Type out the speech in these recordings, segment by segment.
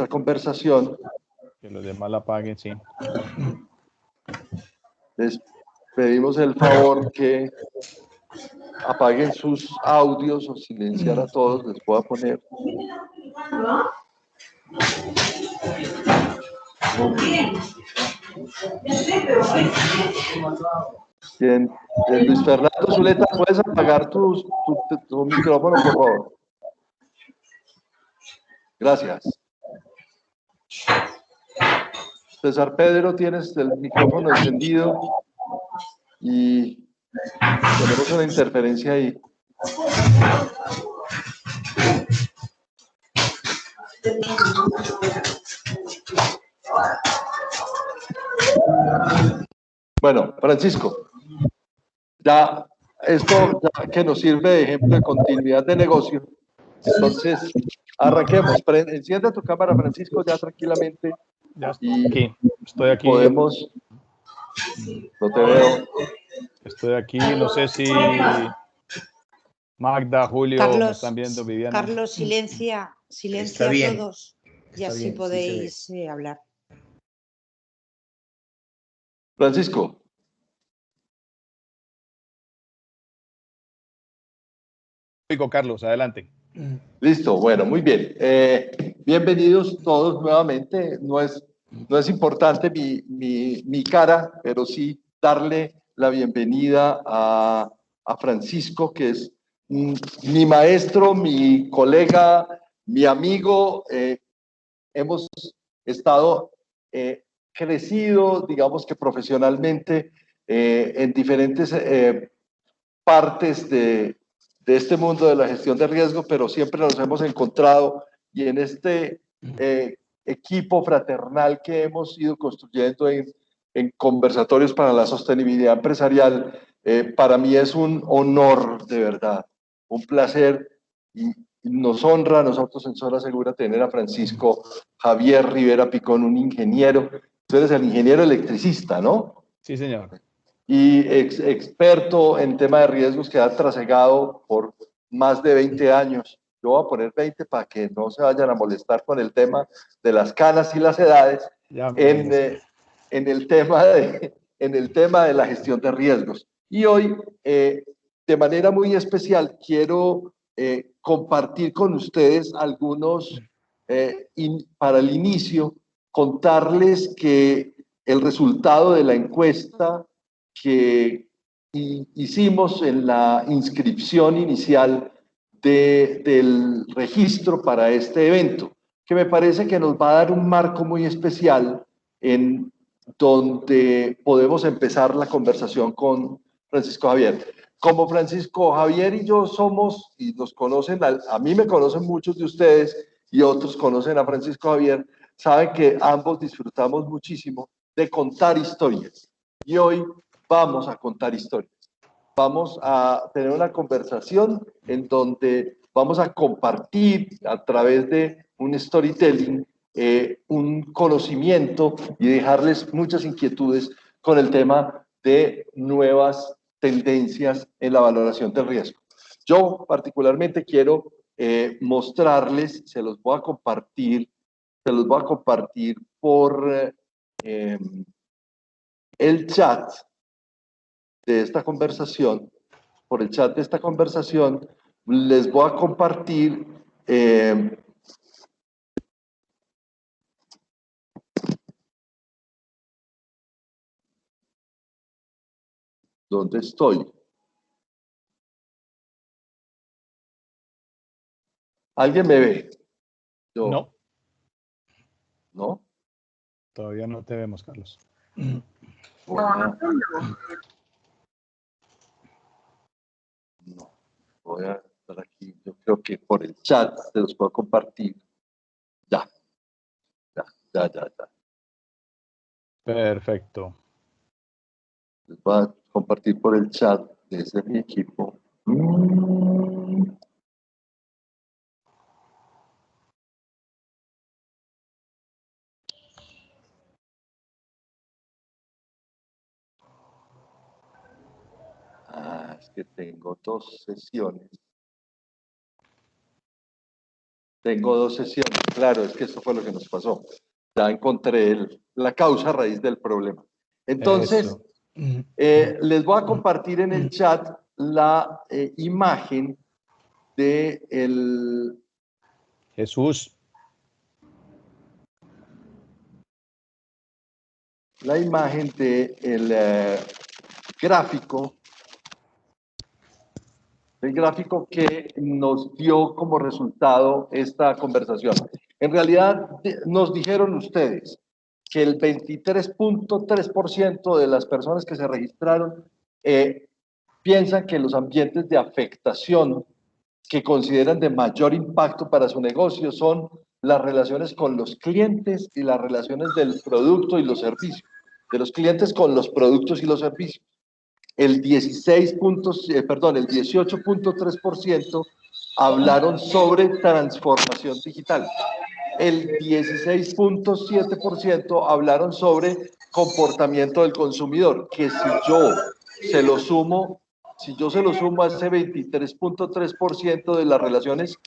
nuestra conversación. Que los demás la paguen, sí. Les pedimos el favor que apaguen sus audios o silenciar a todos. Les voy a poner. Bien. Luis Fernando Zuleta, ¿puedes apagar tu micrófono, por favor? Gracias. César Pedro, tienes el micrófono encendido y tenemos una interferencia ahí. Bueno, Francisco, ya esto ya que nos sirve de ejemplo de continuidad de negocio, entonces arranquemos. Enciende tu cámara, Francisco, ya tranquilamente. Ya estoy aquí. Podemos. No te veo. Estoy aquí, no sé si Magda, Julio, Carlos, me están viendo, Viviana. Carlos, silencia a todos y así podéis hablar. Francisco. Carlos, adelante. Listo, bueno, muy bien. Bienvenidos todos nuevamente. No es importante mi cara, pero sí darle la bienvenida a Francisco, que es mi maestro, mi colega, mi amigo. Hemos estado crecido, digamos que profesionalmente, en diferentes partes de este mundo de la gestión de riesgo, pero siempre nos hemos encontrado y en este equipo fraternal que hemos ido construyendo en conversatorios para la sostenibilidad empresarial, para mí es un honor, de verdad, un placer y nos honra a nosotros en Zona Segura tener a Francisco Javier Rivera Picón, un ingeniero. Tú eres el ingeniero electricista, ¿no? Sí, señor. Y experto en tema de riesgos que ha trasegado por más de 20 años. Yo voy a poner 20 para que no se vayan a molestar con el tema de las canas y las edades en el tema de la gestión de riesgos. Y hoy, de manera muy especial, quiero compartir con ustedes algunos, para el inicio, contarles que el resultado de la encuesta que hicimos en la inscripción inicial del registro para este evento, que me parece que nos va a dar un marco muy especial en donde podemos empezar la conversación con Francisco Javier. Como Francisco Javier y yo somos, y nos conocen, a mí me conocen muchos de ustedes y otros conocen a Francisco Javier, saben que ambos disfrutamos muchísimo de contar historias. Y hoy vamos a contar historias. Vamos a tener una conversación en donde vamos a compartir a través de un storytelling un conocimiento y dejarles muchas inquietudes con el tema de nuevas tendencias en la valoración del riesgo. Yo particularmente quiero mostrarles, se los voy a compartir por el chat de esta conversación, por el chat de esta conversación, les voy a compartir ¿dónde estoy? ¿Alguien me ve? Yo. No. ¿No? Todavía no te vemos, Carlos. No. Voy a estar aquí. Yo creo que por el chat se los puedo compartir. Ya. Perfecto. Les voy a compartir por el chat desde mi equipo. Es que tengo dos sesiones. Tengo 2 sesiones, claro, es que esto fue lo que nos pasó. Ya encontré la causa raíz del problema. Entonces, les voy a compartir en el chat la imagen de Jesús. La imagen del gráfico. El gráfico que nos dio como resultado esta conversación. En realidad, nos dijeron ustedes que el 23.3% de las personas que se registraron piensan que los ambientes de afectación que consideran de mayor impacto para su negocio son las relaciones con los clientes y las relaciones del producto y los servicios, de los clientes con los productos y los servicios. El 18.3% hablaron sobre transformación digital. El 16.7% hablaron sobre comportamiento del consumidor, que si yo se lo sumo a ese 23.3% de las relaciones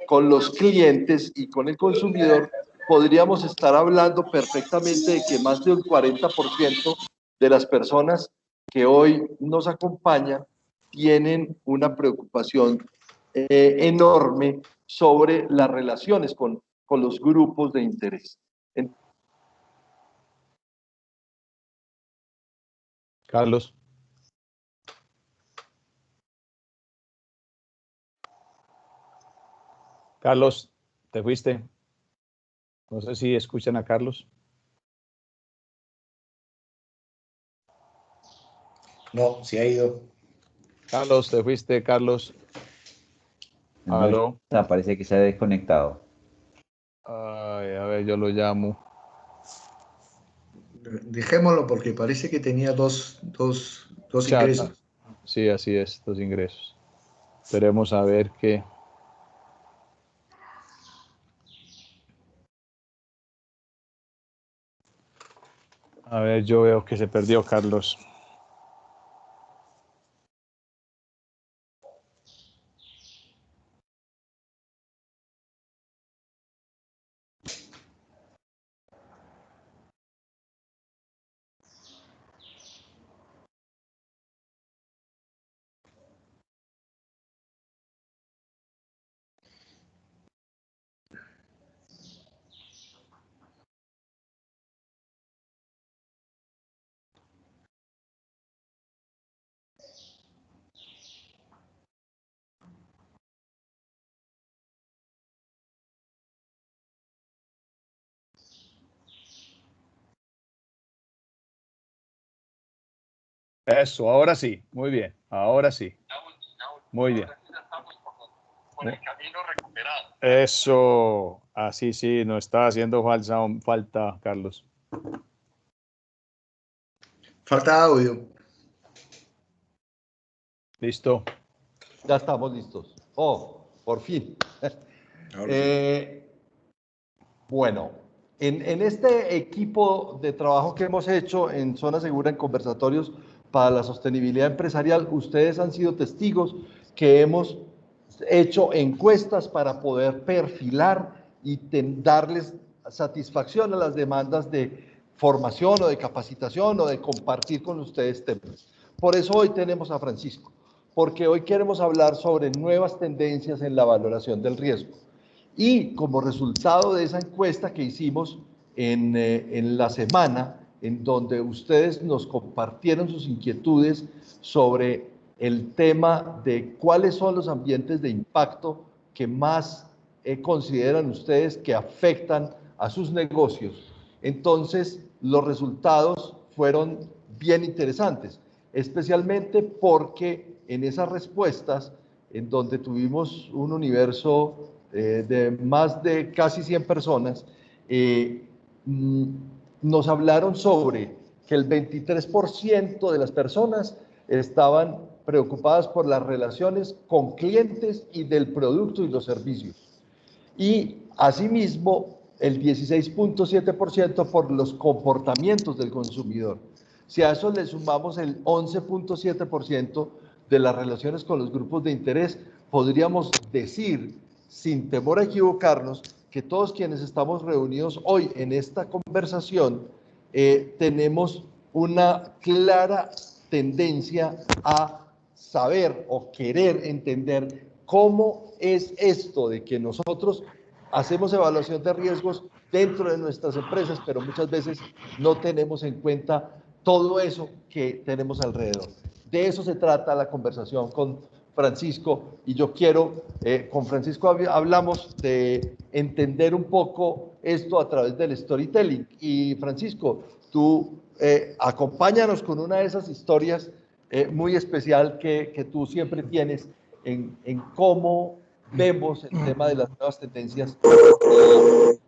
con los clientes y con el consumidor, podríamos estar hablando perfectamente de que más del 40% de las personas que hoy nos acompañan tienen una preocupación enorme sobre las relaciones con los grupos de interés. Carlos. Carlos, te fuiste. No sé si escuchan a Carlos. No, se ha ido. Carlos, te fuiste, Carlos. No, Aló. parece que se ha desconectado. Ay, a ver, yo lo llamo. Dejémoslo porque parece que tenía dos ingresos. Sí, así es, 2 ingresos. Esperemos a ver qué. A ver, yo veo que se perdió Carlos. Eso, ahora sí, muy bien, ahora sí. Muy bien. Por el camino recuperado. Eso, así sí, no está haciendo falta, Carlos. Falta audio. Listo. Ya estamos listos. Oh, por fin. Bueno, en este equipo de trabajo que hemos hecho en Zona Segura, en conversatorios para la sostenibilidad empresarial, ustedes han sido testigos que hemos hecho encuestas para poder perfilar y darles satisfacción a las demandas de formación o de capacitación o de compartir con ustedes temas. Por eso hoy tenemos a Francisco, porque hoy queremos hablar sobre nuevas tendencias en la valoración del riesgo. Y como resultado de esa encuesta que hicimos en la semana, en donde ustedes nos compartieron sus inquietudes sobre el tema de cuáles son los ambientes de impacto que más consideran ustedes que afectan a sus negocios. Entonces, los resultados fueron bien interesantes, especialmente porque en esas respuestas, en donde tuvimos un universo de más de casi 100 personas, nos hablaron sobre que el 23% de las personas estaban preocupadas por las relaciones con clientes y del producto y los servicios. Y asimismo, el 16.7% por los comportamientos del consumidor. Si a eso le sumamos el 11.7% de las relaciones con los grupos de interés, podríamos decir sin temor a equivocarnos, que todos quienes estamos reunidos hoy en esta conversación tenemos una clara tendencia a saber o querer entender cómo es esto de que nosotros hacemos evaluación de riesgos dentro de nuestras empresas, pero muchas veces no tenemos en cuenta todo eso que tenemos alrededor. De eso se trata la conversación con Francisco, y yo quiero, con Francisco hablamos de entender un poco esto a través del storytelling. Y Francisco, tú acompáñanos con una de esas historias muy especial que tú siempre tienes en cómo vemos el tema de las nuevas tendencias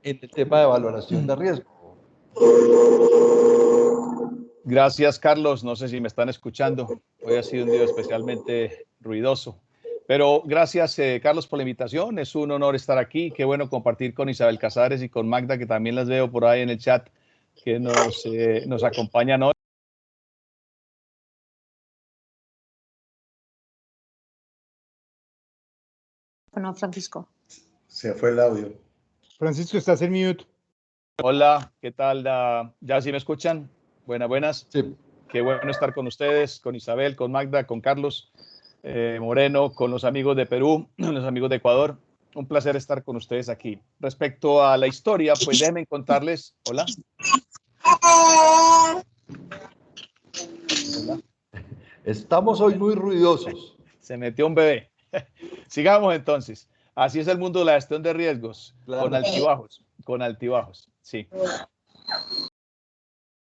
en el tema de valoración de riesgo. Gracias, Carlos. No sé si me están escuchando. Hoy ha sido un día especialmente ruidoso. Pero gracias, Carlos, por la invitación. Es un honor estar aquí. Qué bueno compartir con Isabel Casares y con Magda, que también las veo por ahí en el chat, que nos acompañan hoy. Bueno, Francisco. Se fue el audio. Francisco, estás en mute. Hola, ¿qué tal? ¿Ya sí me escuchan? Buenas. Sí. Qué bueno estar con ustedes, con Isabel, con Magda, con Carlos Moreno, con los amigos de Perú, los amigos de Ecuador. Un placer estar con ustedes aquí. Respecto a la historia, pues déjenme contarles. Hola. Hola. Estamos hoy muy ruidosos. Se metió un bebé. Sigamos entonces. Así es el mundo de la gestión de riesgos, claro. Con altibajos, sí.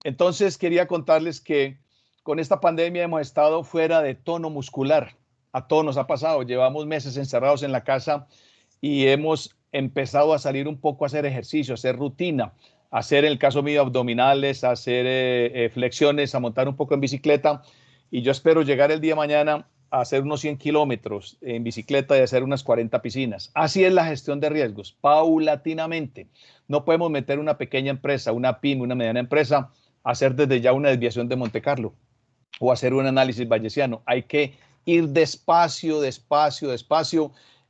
Entonces quería contarles que con esta pandemia hemos estado fuera de tono muscular. A todos nos ha pasado. Llevamos meses encerrados en la casa y hemos empezado a salir un poco a hacer ejercicio, a hacer rutina, a hacer, en el caso mío, abdominales, a hacer flexiones, a montar un poco en bicicleta. Y yo espero llegar el día de mañana a hacer unos 100 kilómetros en bicicleta y hacer unas 40 piscinas. Así es la gestión de riesgos, paulatinamente. No podemos meter una pequeña empresa, una pyme, una mediana empresa, hacer desde ya una desviación de Monte Carlo o hacer un análisis bayesiano. Hay que ir despacio,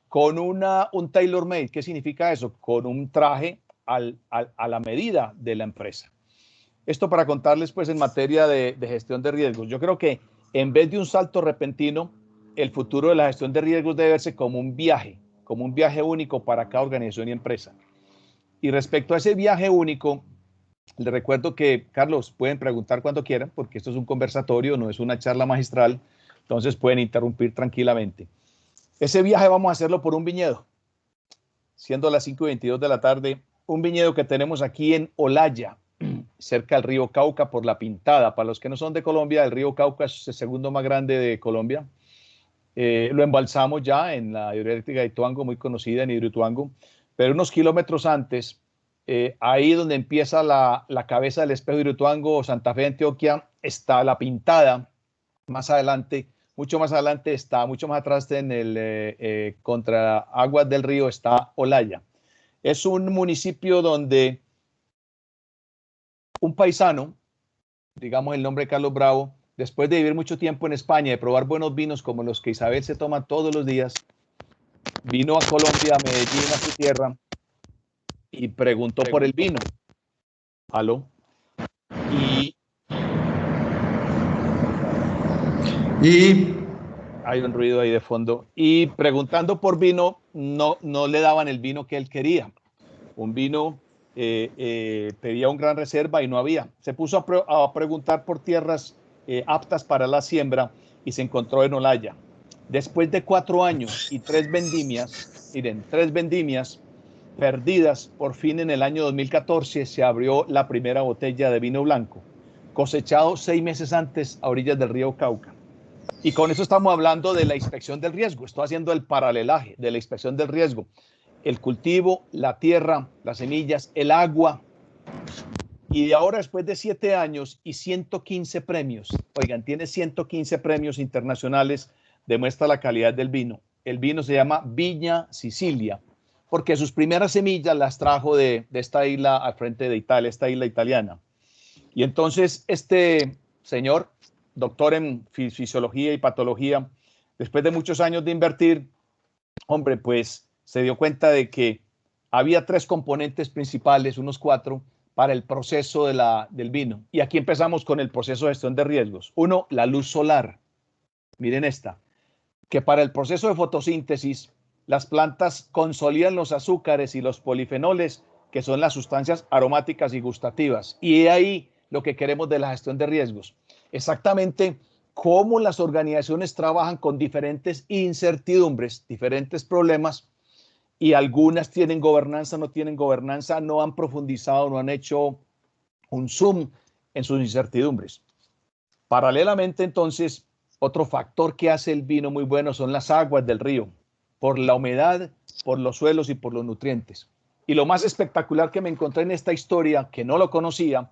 con un tailor-made. ¿Qué significa eso? Con un traje a la medida de la empresa. Esto para contarles, pues, en materia de gestión de riesgos. Yo creo que en vez de un salto repentino, el futuro de la gestión de riesgos debe verse como un viaje único para cada organización y empresa. Y respecto a ese viaje único, les recuerdo que, Carlos, pueden preguntar cuando quieran, porque esto es un conversatorio, no es una charla magistral, entonces pueden interrumpir tranquilamente. Ese viaje vamos a hacerlo por un viñedo, siendo las 5:22 de la tarde, un viñedo que tenemos aquí en Olaya, cerca del río Cauca, por La Pintada. Para los que no son de Colombia, el río Cauca es el segundo más grande de Colombia. Lo embalsamos ya en la hidroeléctrica de Ituango, muy conocida en Hidroituango, pero unos kilómetros antes, ahí donde empieza la cabeza del espejo de Hidroituango, Santa Fe de Antioquia, está La Pintada. Más adelante, mucho más adelante está, mucho más atrás en el contra aguas del río está Olaya. Es un municipio donde un paisano, digamos el nombre de Carlos Bravo, después de vivir mucho tiempo en España, de probar buenos vinos como los que Isabel se toma todos los días, vino a Colombia, a Medellín, a su tierra, y preguntó por el vino. ¿Aló? Y hay un ruido ahí de fondo. Y preguntando por vino, no le daban el vino que él quería. Un vino... pedía un gran reserva y no había. Se puso a preguntar por tierras aptas para la siembra y se encontró en Olaya. Después de 4 años y 3 vendimias, miren, 3 vendimias perdidas, por fin en el año 2014 se abrió la primera botella de vino blanco, cosechado 6 meses antes a orillas del río Cauca. Y con eso estamos hablando de la inspección del riesgo. Estoy haciendo el paralelaje de la inspección del riesgo. El cultivo, la tierra, las semillas, el agua. Y ahora, después de 7 años y 115 premios, oigan, tiene 115 premios internacionales, demuestra la calidad del vino. El vino se llama Viña Sicilia, porque sus primeras semillas las trajo de esta isla al frente de Italia, esta isla italiana. Y entonces este señor, doctor en fisiología y patología, después de muchos años de invertir, hombre, pues se dio cuenta de que había 3 componentes principales, unos 4, para el proceso del vino. Y aquí empezamos con el proceso de gestión de riesgos. 1, la luz solar. Miren esta, que para el proceso de fotosíntesis, las plantas consolidan los azúcares y los polifenoles, que son las sustancias aromáticas y gustativas. Y ahí lo que queremos de la gestión de riesgos. Exactamente cómo las organizaciones trabajan con diferentes incertidumbres, diferentes problemas, y algunas tienen gobernanza, no tienen gobernanza, no han profundizado, no han hecho un zoom en sus incertidumbres. Paralelamente, entonces, otro factor que hace el vino muy bueno son las aguas del río, por la humedad, por los suelos y por los nutrientes. Y lo más espectacular que me encontré en esta historia, que no lo conocía,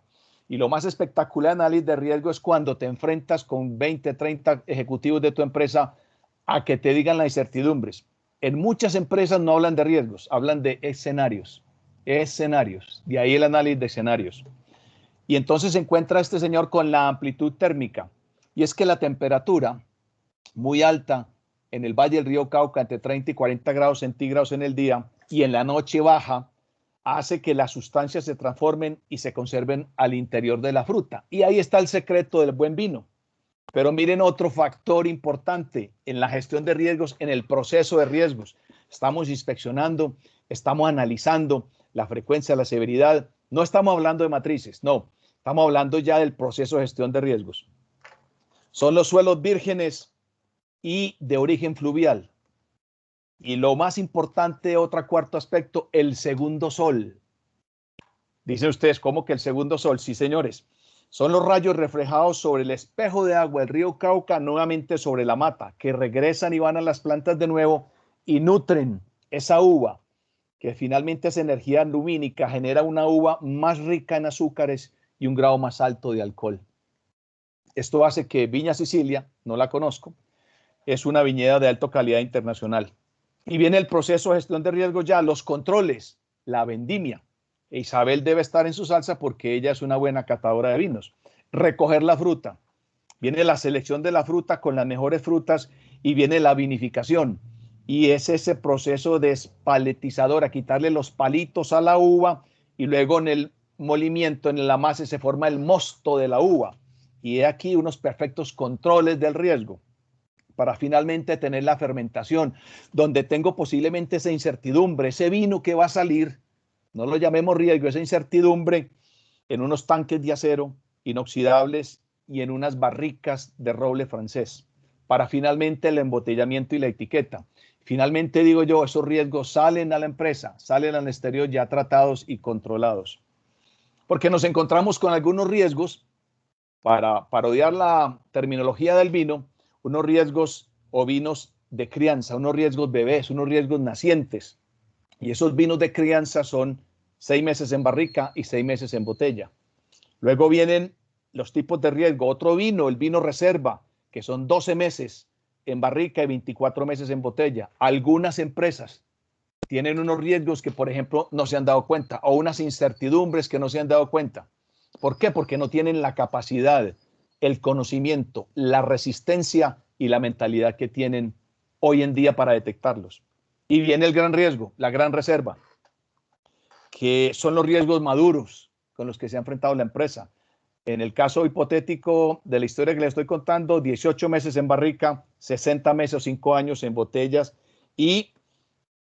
y lo más espectacular análisis de riesgo es cuando te enfrentas con 20, 30 ejecutivos de tu empresa a que te digan las incertidumbres. En muchas empresas no hablan de riesgos, hablan de escenarios. Escenarios. De ahí el análisis de escenarios. Y entonces se encuentra este señor con la amplitud térmica. Y es que la temperatura muy alta en el Valle del Río Cauca, entre 30 y 40 grados centígrados en el día, y en la noche baja, hace que las sustancias se transformen y se conserven al interior de la fruta. Y ahí está el secreto del buen vino. Pero miren otro factor importante en la gestión de riesgos, en el proceso de riesgos. Estamos inspeccionando, estamos analizando la frecuencia, la severidad. No estamos hablando de matrices, no. Estamos hablando ya del proceso de gestión de riesgos. Son los suelos vírgenes y de origen fluvial. Y lo más importante, otro cuarto aspecto, el segundo sol. Dicen ustedes, ¿cómo que el segundo sol? Sí, señores. Son los rayos reflejados sobre el espejo de agua del río Cauca, nuevamente sobre la mata, que regresan y van a las plantas de nuevo y nutren esa uva, que finalmente esa energía lumínica genera una uva más rica en azúcares y un grado más alto de alcohol. Esto hace que Viña Sicilia, no la conozco, es una viñeda de alta calidad internacional. Y viene el proceso de gestión de riesgos ya, los controles, la vendimia. Isabel debe estar en su salsa porque ella es una buena catadora de vinos. Recoger la fruta. Viene la selección de la fruta con las mejores frutas y viene la vinificación. Y es ese proceso despaletizador, a quitarle los palitos a la uva y luego en el molimiento, en el amase, se forma el mosto de la uva. Y he aquí unos perfectos controles del riesgo para finalmente tener la fermentación, donde tengo posiblemente esa incertidumbre, ese vino que va a salir, no lo llamemos riesgo, esa incertidumbre en unos tanques de acero inoxidables y en unas barricas de roble francés, para finalmente el embotellamiento y la etiqueta. Finalmente, digo yo, esos riesgos salen a la empresa, salen al exterior ya tratados y controlados. Porque nos encontramos con algunos riesgos, para parodiar la terminología del vino, unos riesgos ovinos de crianza, unos riesgos bebés, unos riesgos nacientes. Y esos vinos de crianza son 6 meses en barrica y 6 meses en botella. Luego vienen los tipos de riesgo. Otro vino, el vino reserva, que son 12 meses en barrica y 24 meses en botella. Algunas empresas tienen unos riesgos que, por ejemplo, no se han dado cuenta, o unas incertidumbres que no se han dado cuenta. ¿Por qué? Porque no tienen la capacidad, el conocimiento, la resistencia y la mentalidad que tienen hoy en día para detectarlos. Y viene el gran riesgo, la gran reserva, que son los riesgos maduros con los que se ha enfrentado la empresa. En el caso hipotético de la historia que les estoy contando, 18 meses en barrica, 60 meses o 5 años en botellas. Y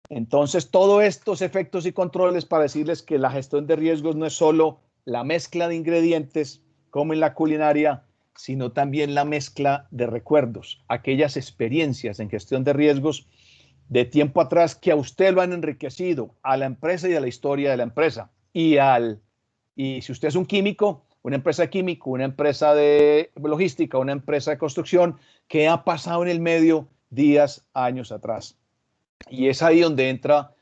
entonces todos estos efectos y controles para decirles que la gestión de riesgos no es solo la mezcla de ingredientes como en la culinaria, sino también la mezcla de recuerdos, aquellas experiencias en gestión de riesgos de tiempo atrás que a usted lo han enriquecido, a la empresa y a la historia de la empresa. Y si usted es un químico, una empresa de químico, una empresa de logística, una empresa de construcción, ¿qué ha pasado en el medio días, años atrás? Y es ahí donde entra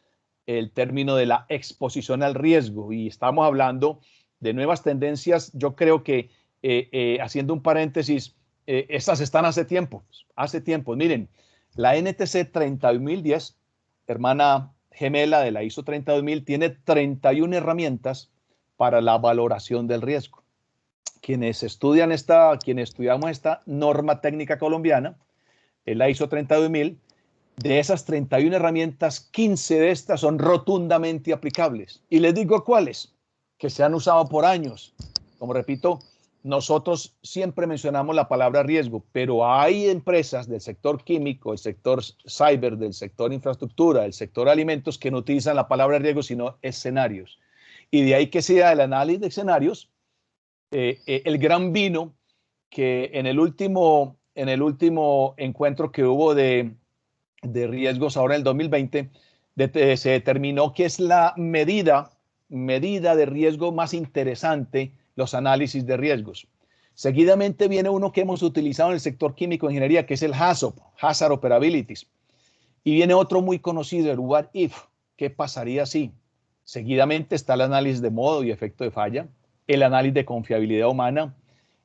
el término de la exposición al riesgo. Y estamos hablando de nuevas tendencias. Yo creo que, haciendo un paréntesis, estas están hace tiempo. Miren, la NTC 32010, hermana gemela de la ISO 32000, tiene 31 herramientas para la valoración del riesgo. Quienes estudiamos esta norma técnica colombiana, la ISO 32000, De esas 31 herramientas, 15 de estas son rotundamente aplicables. Y les digo cuáles, que se han usado por años. Como repito, nosotros siempre mencionamos la palabra riesgo, pero hay empresas del sector químico, del sector cyber, del sector infraestructura, del sector alimentos que no utilizan la palabra riesgo, sino escenarios. Y de ahí que sea el análisis de escenarios, el gran vino que en el último encuentro que hubo de riesgos ahora en el 2020, se determinó que es la medida de riesgo más interesante, los análisis de riesgos. Seguidamente viene uno que hemos utilizado en el sector químico de ingeniería, que es el HAZOP, Hazard Operabilities. Y viene otro muy conocido, el What If, ¿qué pasaría si? Seguidamente está el análisis de modo y efecto de falla, el análisis de confiabilidad humana,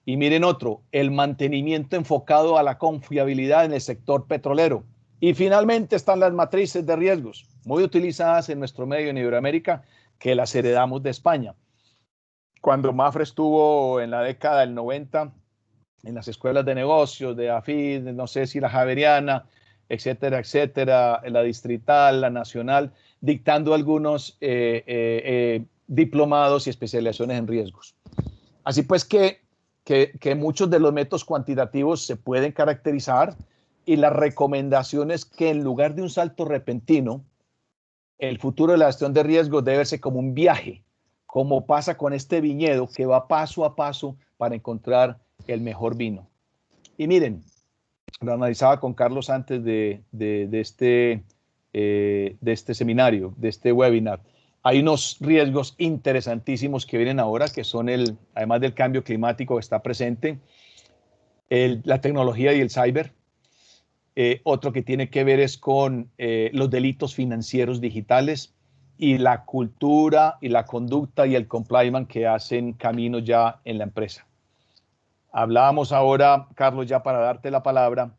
y miren otro, el mantenimiento enfocado a la confiabilidad en el sector petrolero. Y finalmente están las matrices de riesgos, muy utilizadas en nuestro medio en Iberoamérica, que las heredamos de España. Cuando Mapfre estuvo en la década del 90 en las escuelas de negocios, de AFID, no sé si la Javeriana, etcétera, etcétera, la Distrital, la Nacional, dictando algunos diplomados y especializaciones en riesgos. Así pues que muchos de los métodos cuantitativos se pueden caracterizar y la recomendación es que en lugar de un salto repentino, el futuro de la gestión de riesgos debe verse como un viaje, como pasa con este viñedo que va paso a paso para encontrar el mejor vino. Y miren, lo analizaba con Carlos antes de este seminario, de este webinar. Hay unos riesgos interesantísimos que vienen ahora, que son además del cambio climático que está presente, la tecnología y el cyber. Otro que tiene que ver es con los delitos financieros digitales y la cultura y la conducta y el compliance que hacen camino ya en la empresa. Hablábamos ahora, Carlos, ya para darte la palabra,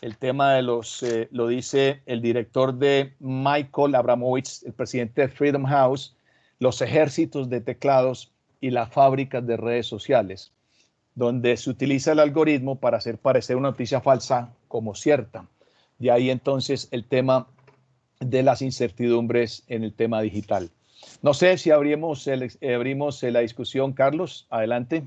el tema de lo dice el director de Michael Abramovich, el presidente de Freedom House, los ejércitos de teclados y las fábricas de redes sociales, donde se utiliza el algoritmo para hacer parecer una noticia falsa como cierta. De ahí entonces el tema de las incertidumbres en el tema digital. No sé si abrimos la discusión, Carlos, adelante.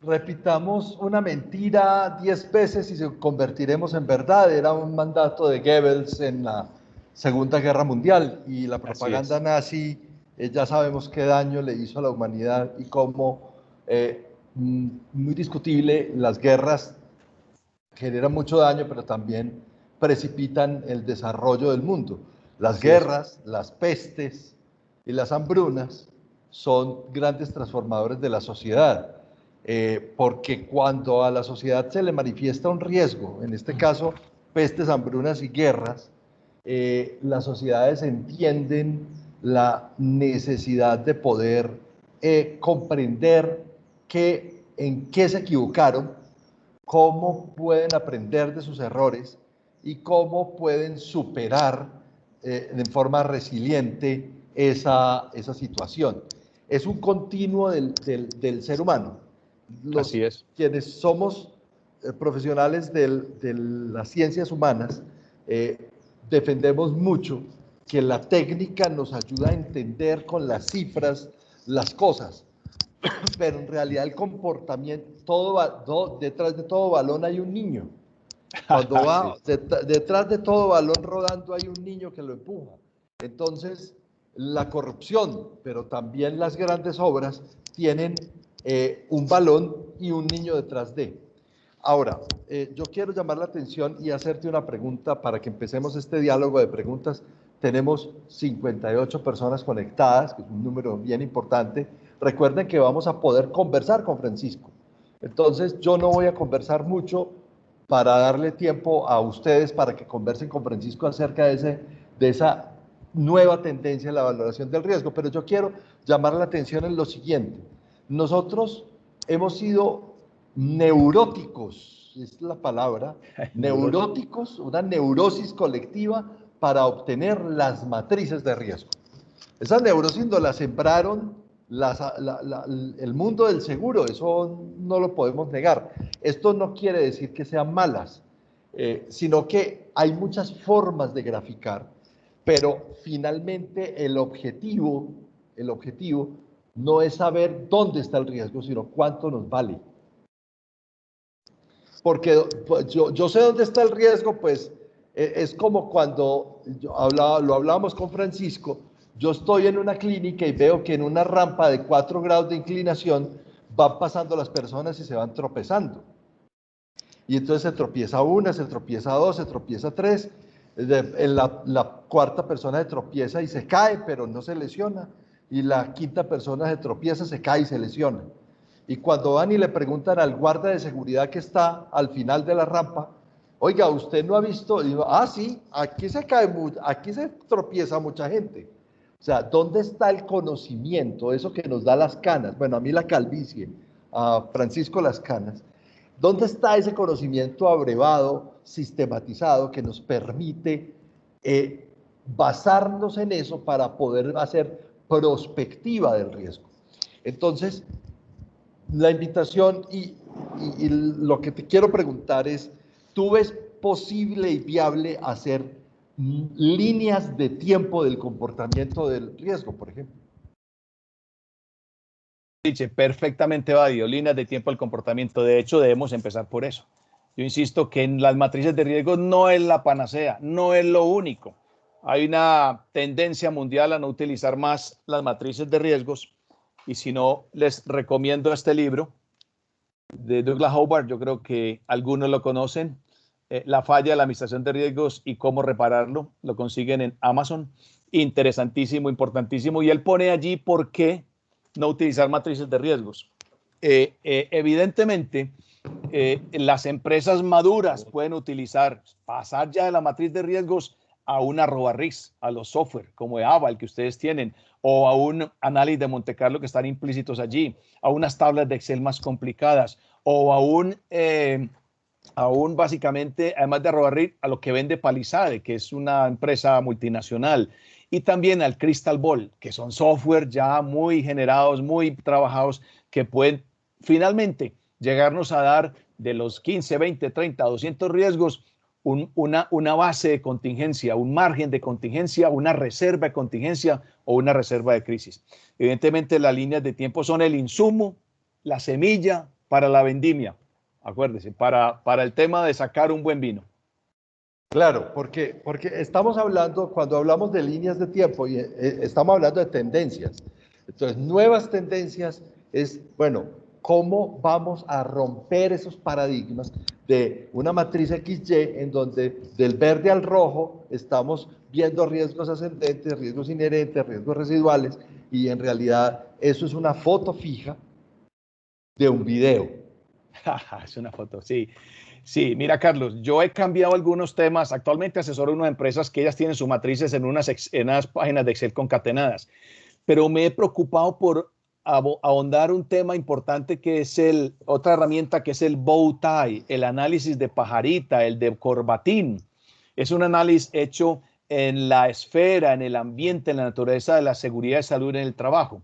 Repitamos una mentira 10 veces y se convertiremos en verdad. Era un mandato de Goebbels en la Segunda Guerra Mundial y la propaganda nazi, ya sabemos qué daño le hizo a la humanidad y cómo, muy discutible, las guerras generan mucho daño, pero también precipitan el desarrollo del mundo. Las guerras, las pestes y las hambrunas son grandes transformadores de la sociedad. Porque cuando a la sociedad se le manifiesta un riesgo, en este caso pestes, hambrunas y guerras, las sociedades entienden la necesidad de poder comprender en qué se equivocaron, cómo pueden aprender de sus errores y cómo pueden superar de forma resiliente esa situación. Es un continuo del ser humano. Así es. Quienes somos profesionales de las ciencias humanas, defendemos mucho que la técnica nos ayuda a entender con las cifras las cosas, pero en realidad el comportamiento, detrás de todo balón hay un niño. Cuando va detrás de todo balón rodando hay un niño que lo empuja. Entonces, la corrupción, pero también las grandes obras tienen un balón y un niño detrás de. Ahora, yo quiero llamar la atención y hacerte una pregunta para que empecemos este diálogo de preguntas. Tenemos 58 personas conectadas, que es un número bien importante. Recuerden que vamos a poder conversar con Francisco. Entonces, yo no voy a conversar mucho para darle tiempo a ustedes para que conversen con Francisco acerca de esa nueva tendencia en la valoración del riesgo, pero yo quiero llamar la atención en lo siguiente. Nosotros hemos sido neuróticos, es la palabra, neuróticos, una neurosis colectiva para obtener las matrices de riesgo. Esa neurosis nos la sembraron el mundo del seguro, eso no lo podemos negar. Esto no quiere decir que sean malas, sino que hay muchas formas de graficar, pero finalmente el objetivo no es saber dónde está el riesgo, sino cuánto nos vale. Porque pues, yo sé dónde está el riesgo, pues es como cuando lo hablábamos con Francisco, yo estoy en una clínica y veo que en una rampa de 4 grados de inclinación van pasando las personas y se van tropezando. Y entonces se tropieza una, se tropieza dos, se tropieza tres, la cuarta persona se tropieza y se cae, pero no se lesiona, y la quinta persona se tropieza, se cae y se lesiona. Y cuando van y le preguntan al guarda de seguridad que está al final de la rampa, oiga, ¿usted no ha visto? Y digo, sí, aquí se cae, aquí se tropieza mucha gente. O sea, ¿dónde está el conocimiento, eso que nos da las canas? Bueno, a mí la calvicie, a Francisco las canas. ¿Dónde está ese conocimiento abrevado, sistematizado, que nos permite basarnos en eso para poder hacer prospectiva del riesgo? Entonces, la invitación y lo que te quiero preguntar es, ¿tú ves posible y viable hacer líneas de tiempo del comportamiento del riesgo, por ejemplo? Perfectamente válido, líneas de tiempo del comportamiento. De hecho, debemos empezar por eso. Yo insisto que en las matrices de riesgo no es la panacea, no es lo único. Hay una tendencia mundial a no utilizar más las matrices de riesgos, y si no, les recomiendo este libro de Douglas Hobart. Yo creo que algunos lo conocen, La falla de la administración de riesgos y cómo repararlo. Lo consiguen en Amazon. Interesantísimo, importantísimo. Y él pone allí por qué no utilizar matrices de riesgos. Evidentemente, las empresas maduras pueden pasar ya de la matriz de riesgos a una arroba-RIS, a los software como Aval que ustedes tienen, o a un análisis de Monte Carlo que están implícitos allí, a unas tablas de Excel más complicadas, o a un básicamente, además de arroba-RIS, a lo que vende Palisade, que es una empresa multinacional, y también al Crystal Ball, que son software ya muy generados, muy trabajados, que pueden finalmente llegarnos a dar de los 15, 20, 30, 200 riesgos, una base de contingencia, un margen de contingencia, una reserva de contingencia o una reserva de crisis. Evidentemente, las líneas de tiempo son el insumo, la semilla para la vendimia. Acuérdese, para el tema de sacar un buen vino. Claro, porque estamos hablando, cuando hablamos de líneas de tiempo, y estamos hablando de tendencias. Entonces, nuevas tendencias es, bueno, ¿cómo vamos a romper esos paradigmas de una matriz XY en donde del verde al rojo estamos viendo riesgos ascendentes, riesgos inherentes, riesgos residuales, y en realidad eso es una foto fija de un video? Es una foto, sí. Sí, mira, Carlos, yo he cambiado algunos temas. Actualmente asesoro a unas empresas que ellas tienen sus matrices en unas páginas de Excel concatenadas, pero me he preocupado por ahondar un tema importante que es otra herramienta que es el bow tie, el análisis de pajarita, el de corbatín. Es un análisis hecho en la esfera, en el ambiente, en la naturaleza de la seguridad y salud en el trabajo.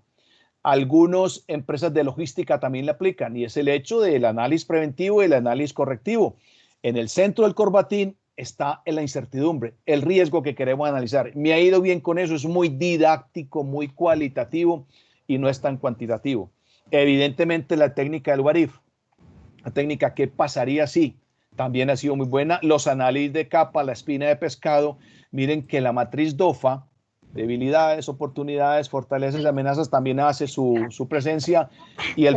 Algunas empresas de logística también le aplican, y es el hecho del análisis preventivo y el análisis correctivo. En el centro del corbatín está en la incertidumbre, el riesgo que queremos analizar. Me ha ido bien con eso, es muy didáctico, muy cualitativo y no es tan cuantitativo. Evidentemente, la técnica del what if, la técnica ¿qué pasaría si? También ha sido muy buena. Los análisis de capa, la espina de pescado. Miren que la matriz DOFA, debilidades, oportunidades, fortalezas y amenazas, también hace su presencia. Y el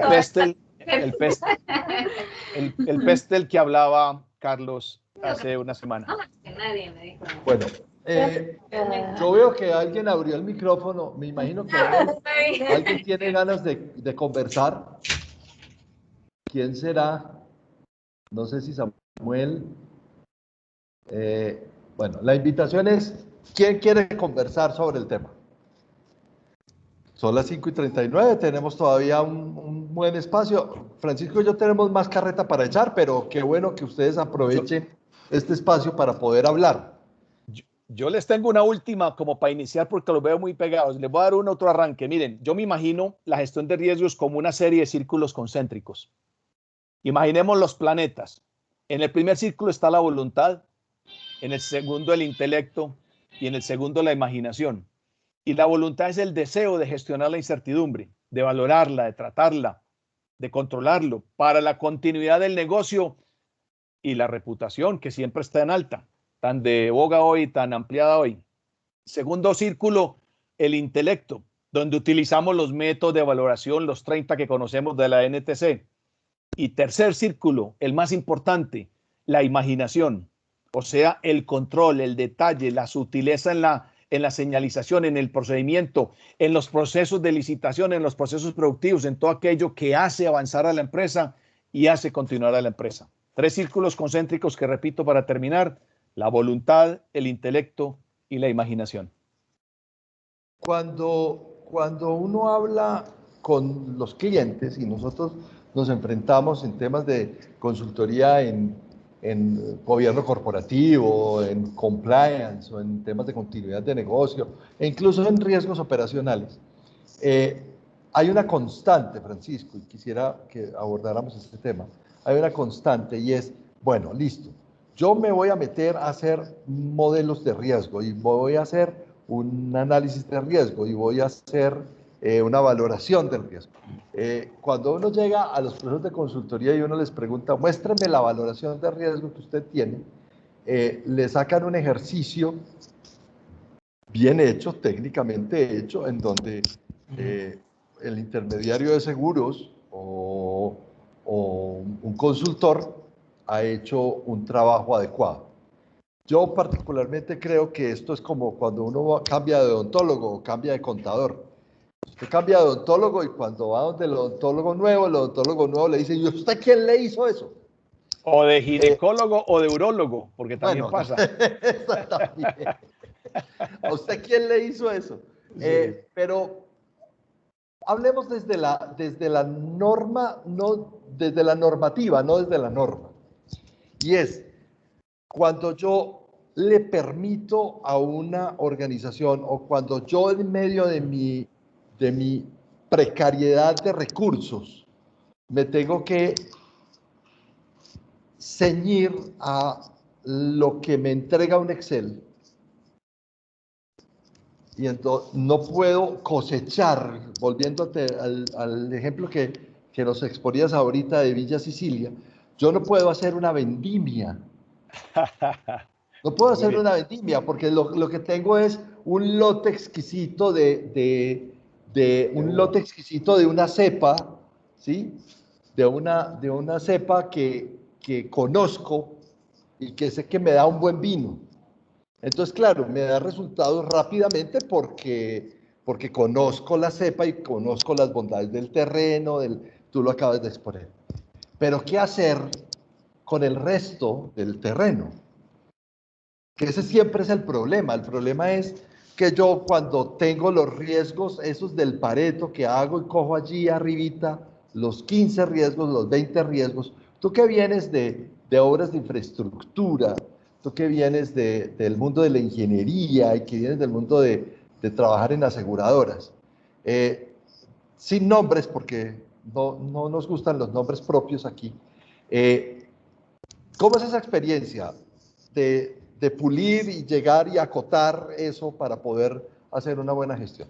PESTEL que hablaba Carlos hace una semana. Bueno, yo veo que alguien abrió el micrófono. Me imagino que alguien tiene ganas de conversar. ¿Quién será? No sé si Samuel. Bueno, la invitación es, ¿quién quiere conversar sobre el tema? Son las 5:39, tenemos todavía un buen espacio. Francisco y yo tenemos más carreta para echar, pero qué bueno que ustedes aprovechen este espacio para poder hablar. Yo les tengo una última como para iniciar porque los veo muy pegados. Les voy a dar otro arranque. Miren, yo me imagino la gestión de riesgos como una serie de círculos concéntricos. Imaginemos los planetas. En el primer círculo está la voluntad, en el segundo el intelecto y en el segundo la imaginación. Y la voluntad es el deseo de gestionar la incertidumbre, de valorarla, de tratarla, de controlarlo para la continuidad del negocio y la reputación que siempre está en alta, tan de boga hoy, tan ampliada hoy. Segundo círculo, el intelecto, donde utilizamos los métodos de valoración, los 30 que conocemos de la NTC. Y tercer círculo, el más importante, la imaginación, o sea, el control, el detalle, la sutileza en la señalización, en el procedimiento, en los procesos de licitación, en los procesos productivos, en todo aquello que hace avanzar a la empresa y hace continuar a la empresa. 3 círculos concéntricos que repito para terminar: la voluntad, el intelecto y la imaginación. Cuando uno habla con los clientes y nosotros nos enfrentamos en temas de consultoría en gobierno corporativo, en compliance o en temas de continuidad de negocio e incluso en riesgos operacionales, hay una constante, Francisco, y quisiera que abordáramos este tema. Hay una constante y es, bueno, listo, yo me voy a meter a hacer modelos de riesgo y voy a hacer un análisis de riesgo y voy a hacer una valoración del riesgo. Cuando uno llega a los procesos de consultoría y uno les pregunta, muéstrenme la valoración de riesgo que usted tiene, le sacan un ejercicio bien hecho, técnicamente hecho, en donde el intermediario de seguros o un consultor ha hecho un trabajo adecuado. Yo particularmente creo que esto es como cuando uno cambia de odontólogo o cambia de contador. Usted cambia de odontólogo y cuando va donde el odontólogo nuevo le dice, ¿y usted quién le hizo eso? O de ginecólogo o de urólogo, porque también bueno, pasa. También. ¿A usted quién le hizo eso? Sí. Pero hablemos desde la norma, no desde la normativa, no desde la norma. Y es cuando yo le permito a una organización o cuando yo en medio de mi precariedad de recursos me tengo que ceñir a lo que me entrega un Excel y entonces no puedo cosechar, volviéndote al ejemplo que nos exponías ahorita de Villa Sicilia, yo no puedo hacer una vendimia. No puedo hacer una vendimia porque lo que tengo es un lote exquisito de una cepa, ¿sí? De una cepa que conozco y que sé que me da un buen vino. Entonces, claro, me da resultados rápidamente porque conozco la cepa y conozco las bondades del terreno, tú lo acabas de exponer. Pero, ¿qué hacer con el resto del terreno? Que ese siempre es el problema. El problema es que yo cuando tengo los riesgos, esos del Pareto que hago y cojo allí arribita, los 15 riesgos, los 20 riesgos, tú que vienes de obras de infraestructura, tú que vienes del mundo de la ingeniería y que vienes del mundo de trabajar en aseguradoras, sin nombres porque no nos gustan los nombres propios aquí, ¿cómo es esa experiencia de pulir y llegar y acotar eso para poder hacer una buena gestión?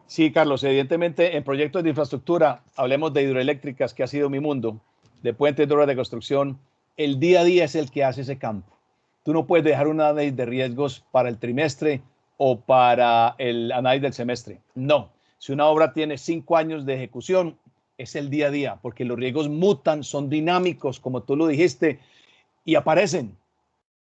Sí, Carlos, evidentemente en proyectos de infraestructura, hablemos de hidroeléctricas, que ha sido mi mundo, de puentes de obras de construcción, el día a día es el que hace ese campo. Tú no puedes dejar un análisis de riesgos para el trimestre o para el análisis del semestre. No, si una obra tiene 5 años de ejecución, es el día a día, porque los riesgos mutan, son dinámicos, como tú lo dijiste, y aparecen.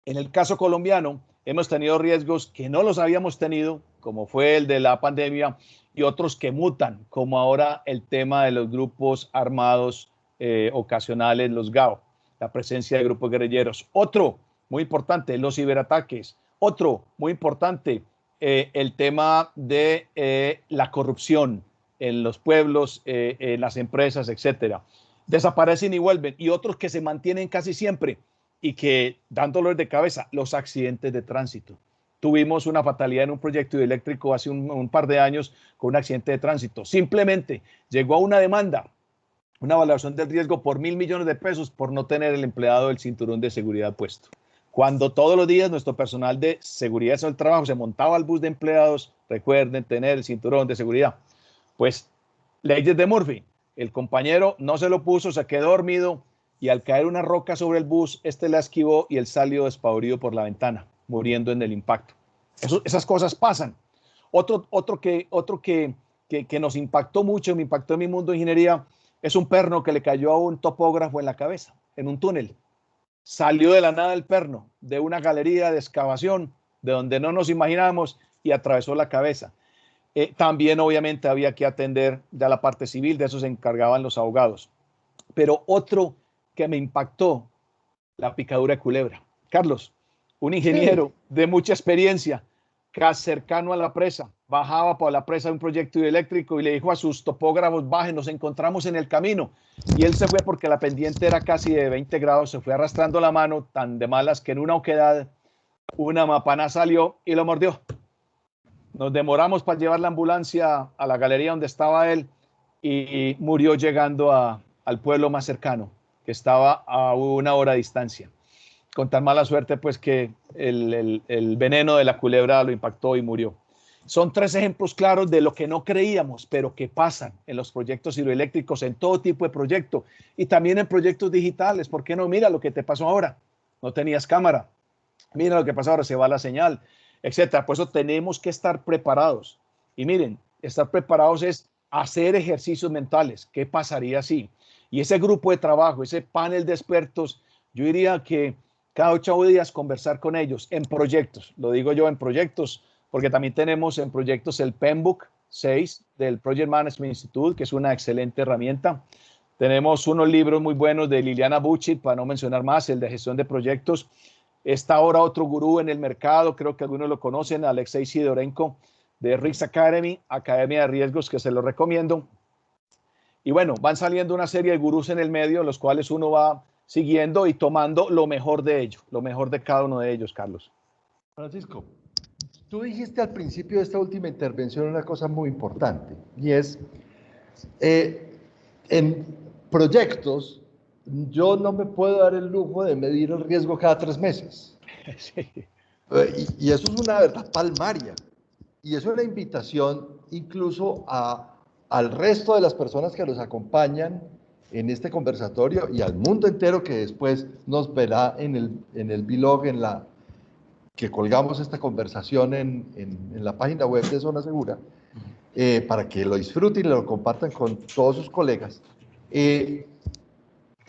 En el caso colombiano, hemos tenido riesgos que no los habíamos tenido, como fue el de la pandemia, y otros que mutan, como ahora el tema de los grupos armados ocasionales, los GAO, la presencia de grupos guerrilleros. Otro, muy importante, los ciberataques. Otro, muy importante, el tema de la corrupción en los pueblos, en las empresas, etcétera. Desaparecen y vuelven. Y otros que se mantienen casi siempre y que dan dolor de cabeza, los accidentes de tránsito. Tuvimos una fatalidad en un proyecto hidroeléctrico hace un par de años con un accidente de tránsito. Simplemente llegó a una demanda, una valoración del riesgo por 1.000 millones de pesos por no tener el empleado del cinturón de seguridad puesto. Cuando todos los días nuestro personal de seguridad del trabajo se montaba al bus de empleados, recuerden tener el cinturón de seguridad. Pues, leyes de Murphy, el compañero no se lo puso, se quedó dormido y al caer una roca sobre el bus, la esquivó y él salió despavorido por la ventana, muriendo en el impacto. Esas cosas pasan. Otro que nos impactó mucho, me impactó en mi mundo de ingeniería, es un perno que le cayó a un topógrafo en la cabeza, en un túnel. Salió de la nada el perno, de una galería de excavación, de donde no nos imaginábamos, y atravesó la cabeza. También obviamente había que atender ya la parte civil, de eso se encargaban los abogados. Pero otro que me impactó, la picadura de culebra. Carlos, un ingeniero de mucha experiencia, cercano a la presa, bajaba por la presa de un proyecto hidroeléctrico y le dijo a sus topógrafos: bajen, nos encontramos en el camino. Y él se fue porque la pendiente era casi de 20 grados, se fue arrastrando la mano tan de malas que en una oquedad una mapana salió y lo mordió. Nos demoramos para llevar la ambulancia a la galería donde estaba él y murió llegando al pueblo más cercano, que estaba a 1 hora de distancia. Con tan mala suerte, pues, que el veneno de la culebra lo impactó y murió. Son 3 ejemplos claros de lo que no creíamos, pero que pasan en los proyectos hidroeléctricos, en todo tipo de proyecto y también en proyectos digitales. ¿Por qué no? Mira lo que te pasó ahora. No tenías cámara. Mira lo que pasa ahora, se va la señal, etcétera. Por eso tenemos que estar preparados. Y miren, estar preparados es hacer ejercicios mentales. ¿Qué pasaría si? Y ese grupo de trabajo, ese panel de expertos, yo diría que cada 8 días conversar con ellos en proyectos. Lo digo yo, en proyectos, porque también tenemos en proyectos el PMBOK 6 del Project Management Institute, que es una excelente herramienta. Tenemos unos libros muy buenos de Liliana Buchit, para no mencionar más, el de gestión de proyectos. Está ahora otro gurú en el mercado, creo que algunos lo conocen, Alexei Sidorenko, de Risk Academy, Academia de Riesgos, que se lo recomiendo. Y bueno, van saliendo una serie de gurús en el medio, los cuales uno va siguiendo y tomando lo mejor de ellos, lo mejor de cada uno de ellos, Carlos. Francisco, tú dijiste al principio de esta última intervención una cosa muy importante, y es, en proyectos, yo no me puedo dar el lujo de medir el riesgo cada 3 meses. Sí. Y eso es una verdad palmaria. Y es una invitación incluso al resto de las personas que nos acompañan en este conversatorio y al mundo entero que después nos verá en el blog, que colgamos esta conversación en la página web de Zona Segura, para que lo disfruten y lo compartan con todos sus colegas.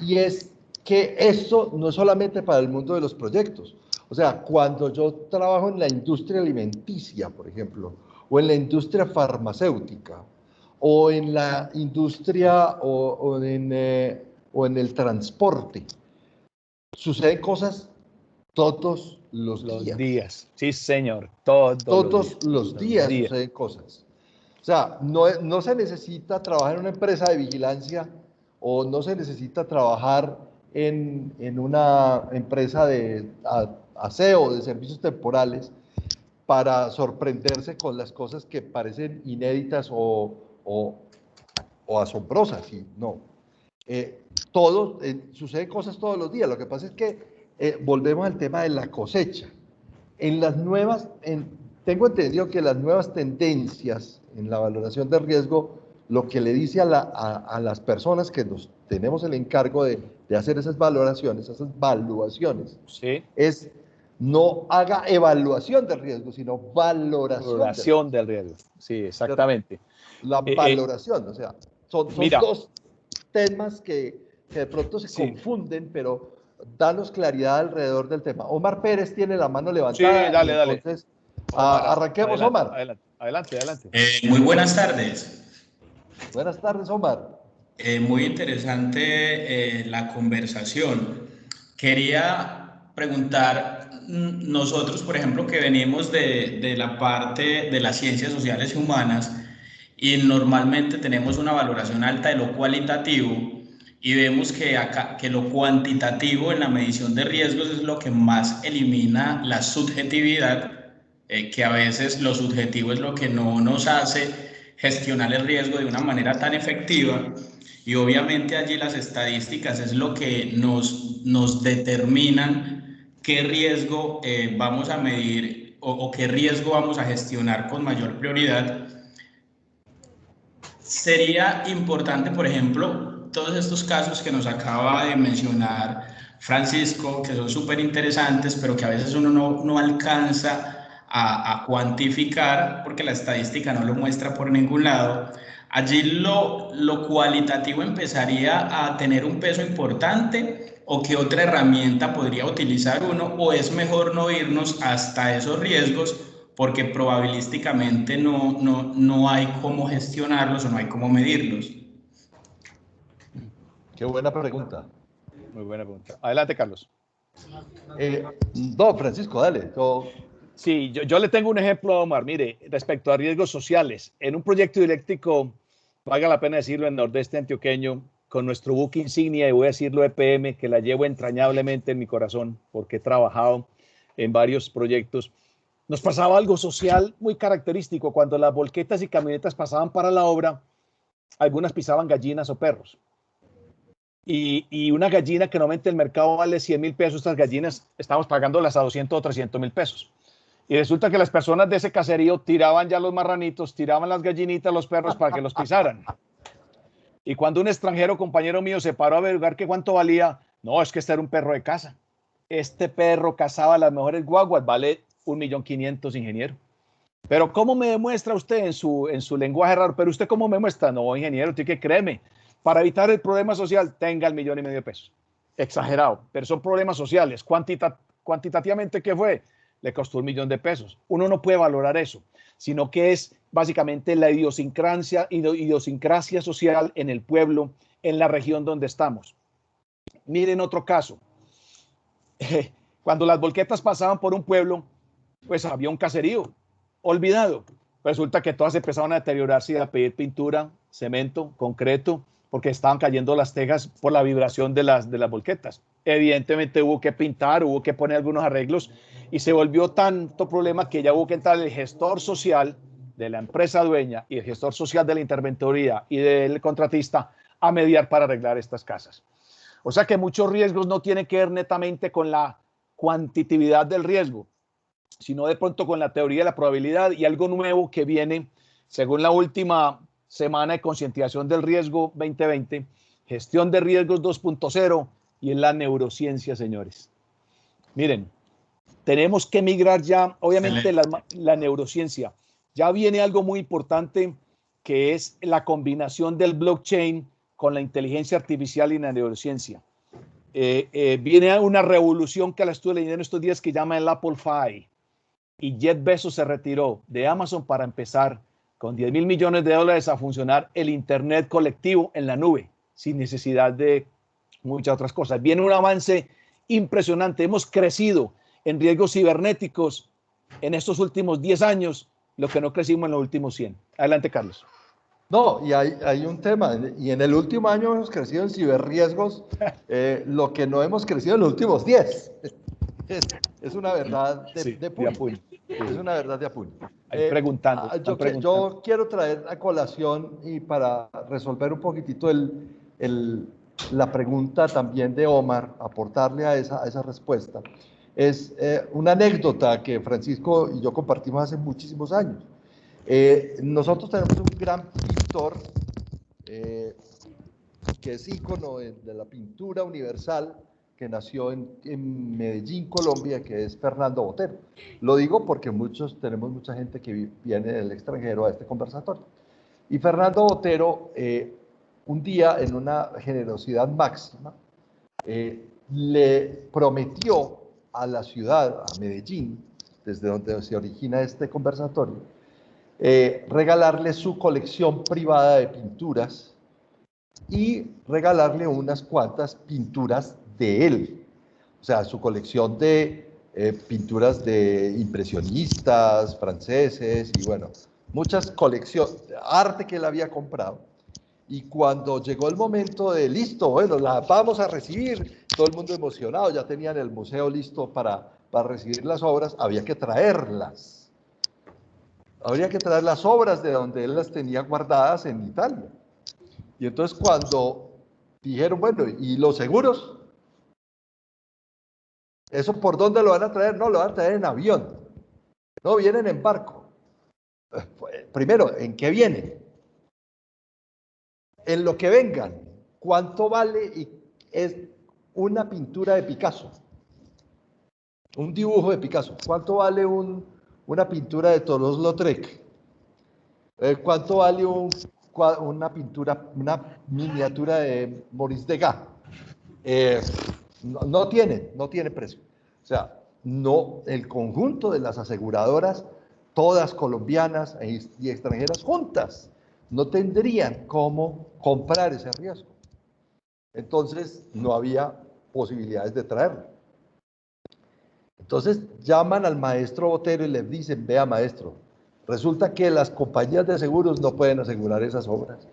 Y es que esto no es solamente para el mundo de los proyectos. O sea, cuando yo trabajo en la industria alimenticia, por ejemplo, o en la industria farmacéutica, o en la industria o en el transporte, suceden cosas todos los días. Sí, señor, todos los días suceden cosas. O sea, no se necesita trabajar en una empresa de vigilancia o no se necesita trabajar en una empresa de aseo, de servicios temporales, para sorprenderse con las cosas que parecen inéditas o asombrosas. Y no. Suceden cosas todos los días. Lo que pasa es que volvemos al tema de la cosecha. Tengo entendido que las nuevas tendencias en la valoración de riesgo, lo que le dice a las personas que tenemos el encargo de hacer esas valuaciones, sí, es no haga evaluación del riesgo, sino valoración del riesgo. Sí, exactamente. La valoración, o sea, son 2 temas que de pronto se confunden, pero danos claridad alrededor del tema. Omar Pérez tiene la mano levantada. Sí, dale. Entonces, arranquemos, Omar. Adelante. Muy buenas tardes. Buenas tardes, Omar. Muy interesante la conversación. Quería preguntar, nosotros, por ejemplo, que venimos de la parte de las ciencias sociales y humanas y normalmente tenemos una valoración alta de lo cualitativo, y vemos que lo cuantitativo en la medición de riesgos es lo que más elimina la subjetividad, que a veces lo subjetivo es lo que no nos hace gestionar el riesgo de una manera tan efectiva, y obviamente allí las estadísticas es lo que nos determinan qué riesgo vamos a medir o qué riesgo vamos a gestionar con mayor prioridad. Sería importante, por ejemplo, todos estos casos que nos acaba de mencionar Francisco, que son súper interesantes, pero que a veces uno no alcanza a cuantificar porque la estadística no lo muestra por ningún lado. Allí lo cualitativo empezaría a tener un peso importante, o qué otra herramienta podría utilizar uno, o es mejor no irnos hasta esos riesgos porque probabilísticamente no hay cómo gestionarlos o no hay cómo medirlos. Qué buena pregunta. Muy buena pregunta. Adelante, Carlos. No, Francisco, dale. Sí, yo le tengo un ejemplo a Omar. Mire, respecto a riesgos sociales, en un proyecto eléctrico, valga la pena decirlo, en Nordeste Antioqueño, con nuestro buque insignia, y voy a decirlo EPM, que la llevo entrañablemente en mi corazón, porque he trabajado en varios proyectos, nos pasaba algo social muy característico. Cuando las volquetas y camionetas pasaban para la obra, algunas pisaban gallinas o perros. Y una gallina que normalmente el mercado vale 100.000 pesos, estas gallinas estamos pagándolas a 200 o 300.000 pesos. Y resulta que las personas de ese caserío tiraban ya los marranitos, tiraban las gallinitas, los perros para que los pisaran. Y cuando un extranjero, compañero mío, se paró a averiguar que cuánto valía, no, es que este era un perro de casa. Este perro cazaba las mejores guaguas, vale 1.500.000, ingeniero. Pero ¿cómo me demuestra usted en su lenguaje raro? Pero usted ¿cómo me muestra? No, ingeniero, tiene que créeme. Para evitar el problema social, tenga 1,5 millones de pesos. Exagerado, pero son problemas sociales. Cuantitativamente, ¿qué fue? Le costó 1 millón de pesos. Uno no puede valorar eso, sino que es básicamente la idiosincrasia social en el pueblo, en la región donde estamos. Miren otro caso. Cuando las volquetas pasaban por un pueblo, pues había un caserío olvidado. Resulta que todas empezaron a deteriorarse y a pedir pintura, cemento, concreto, porque estaban cayendo las tejas por la vibración de las volquetas. Evidentemente hubo que pintar, hubo que poner algunos arreglos y se volvió tanto problema que ya hubo que entrar el gestor social de la empresa dueña y el gestor social de la interventoría y del contratista a mediar para arreglar estas casas. O sea que muchos riesgos no tienen que ver netamente con la cuantitatividad del riesgo, sino de pronto con la teoría de la probabilidad, y algo nuevo que viene según la última semana de concientización del riesgo 2020, gestión de riesgos 2.0, y en la neurociencia, señores. Miren, tenemos que migrar ya, obviamente, la neurociencia. Ya viene algo muy importante, que es la combinación del blockchain con la inteligencia artificial y la neurociencia. Viene una revolución que la estuve leyendo en estos días que llama el Apple Phi, y Jeff Bezos se retiró de Amazon para empezar con $10.000 millones a funcionar el Internet colectivo en la nube, sin necesidad de muchas otras cosas. Viene un avance impresionante. Hemos crecido en riesgos cibernéticos en estos últimos 10 años, lo que no crecimos en los últimos 100. Adelante, Carlos. No, y hay un tema, y en el último año hemos crecido en ciberriesgos, lo que no hemos crecido en los últimos 10. Es una verdad de puño. Es una verdad de apuño. Preguntando. Yo quiero traer a colación, y para resolver un poquitito la pregunta también de Omar, aportarle a esa respuesta, es una anécdota que Francisco y yo compartimos hace muchísimos años. Nosotros tenemos un gran pintor que es ícono de la pintura universal, que nació en Medellín, Colombia, que es Fernando Botero. Lo digo porque tenemos mucha gente que viene del extranjero a este conversatorio. Y Fernando Botero, un día, en una generosidad máxima, le prometió a la ciudad, a Medellín, desde donde se origina este conversatorio, regalarle su colección privada de pinturas y regalarle unas cuantas pinturas de él, o sea, su colección de pinturas de impresionistas franceses y bueno, muchas colecciones, arte que él había comprado. Y cuando llegó el momento de listo, bueno, la vamos a recibir, todo el mundo emocionado, ya tenían el museo listo para recibir las obras, había que traerlas. Habría que traer las obras de donde él las tenía guardadas en Italia. Y entonces cuando dijeron, bueno, ¿y los seguros? ¿Eso por dónde lo van a traer? No, lo van a traer en avión. No, vienen en barco. Primero, ¿en qué vienen? En lo que vengan. ¿Cuánto vale? Y es una pintura de Picasso. Un dibujo de Picasso. ¿Cuánto vale una pintura de Toulouse-Lautrec? ¿Cuánto vale una pintura, una miniatura de Maurice Degas? No tiene precio. O sea, no, el conjunto de las aseguradoras, todas colombianas y extranjeras juntas, no tendrían cómo comprar ese riesgo. Entonces, no había posibilidades de traerlo. Entonces, llaman al maestro Botero y les dicen, vea maestro, resulta que las compañías de seguros no pueden asegurar esas obras,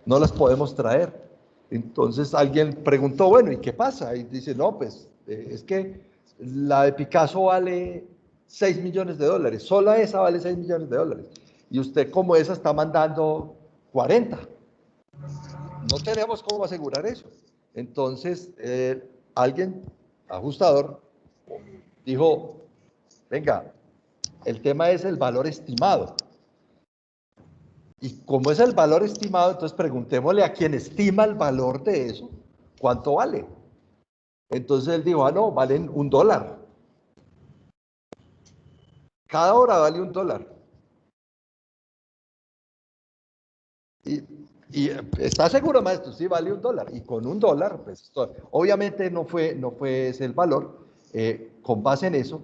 no las podemos traer. Entonces alguien preguntó, bueno, ¿y qué pasa? Y dice, no, pues es que la de Picasso vale 6 millones de dólares, sola esa vale 6 millones de dólares. Y usted como esa está mandando 40. No tenemos cómo asegurar eso. Entonces alguien, ajustador, dijo, venga, el tema es el valor estimado. Y como es el valor estimado, entonces preguntémosle a quien estima el valor de eso, ¿cuánto vale? Entonces él dijo, no, valen $1. Cada hora vale $1. Y ¿está seguro, maestro? Sí, vale $1. Y con $1, pues, obviamente no fue ese el valor. Con base en eso,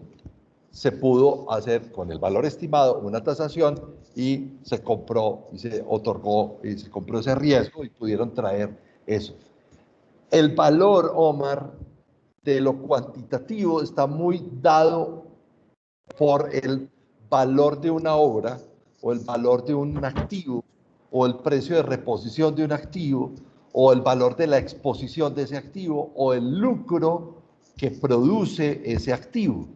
se pudo hacer con el valor estimado una tasación y se compró y se otorgó y se compró ese riesgo y pudieron traer eso. El valor, Omar, de lo cuantitativo está muy dado por el valor de una obra o el valor de un activo o el precio de reposición de un activo o el valor de la exposición de ese activo o el lucro que produce ese activo.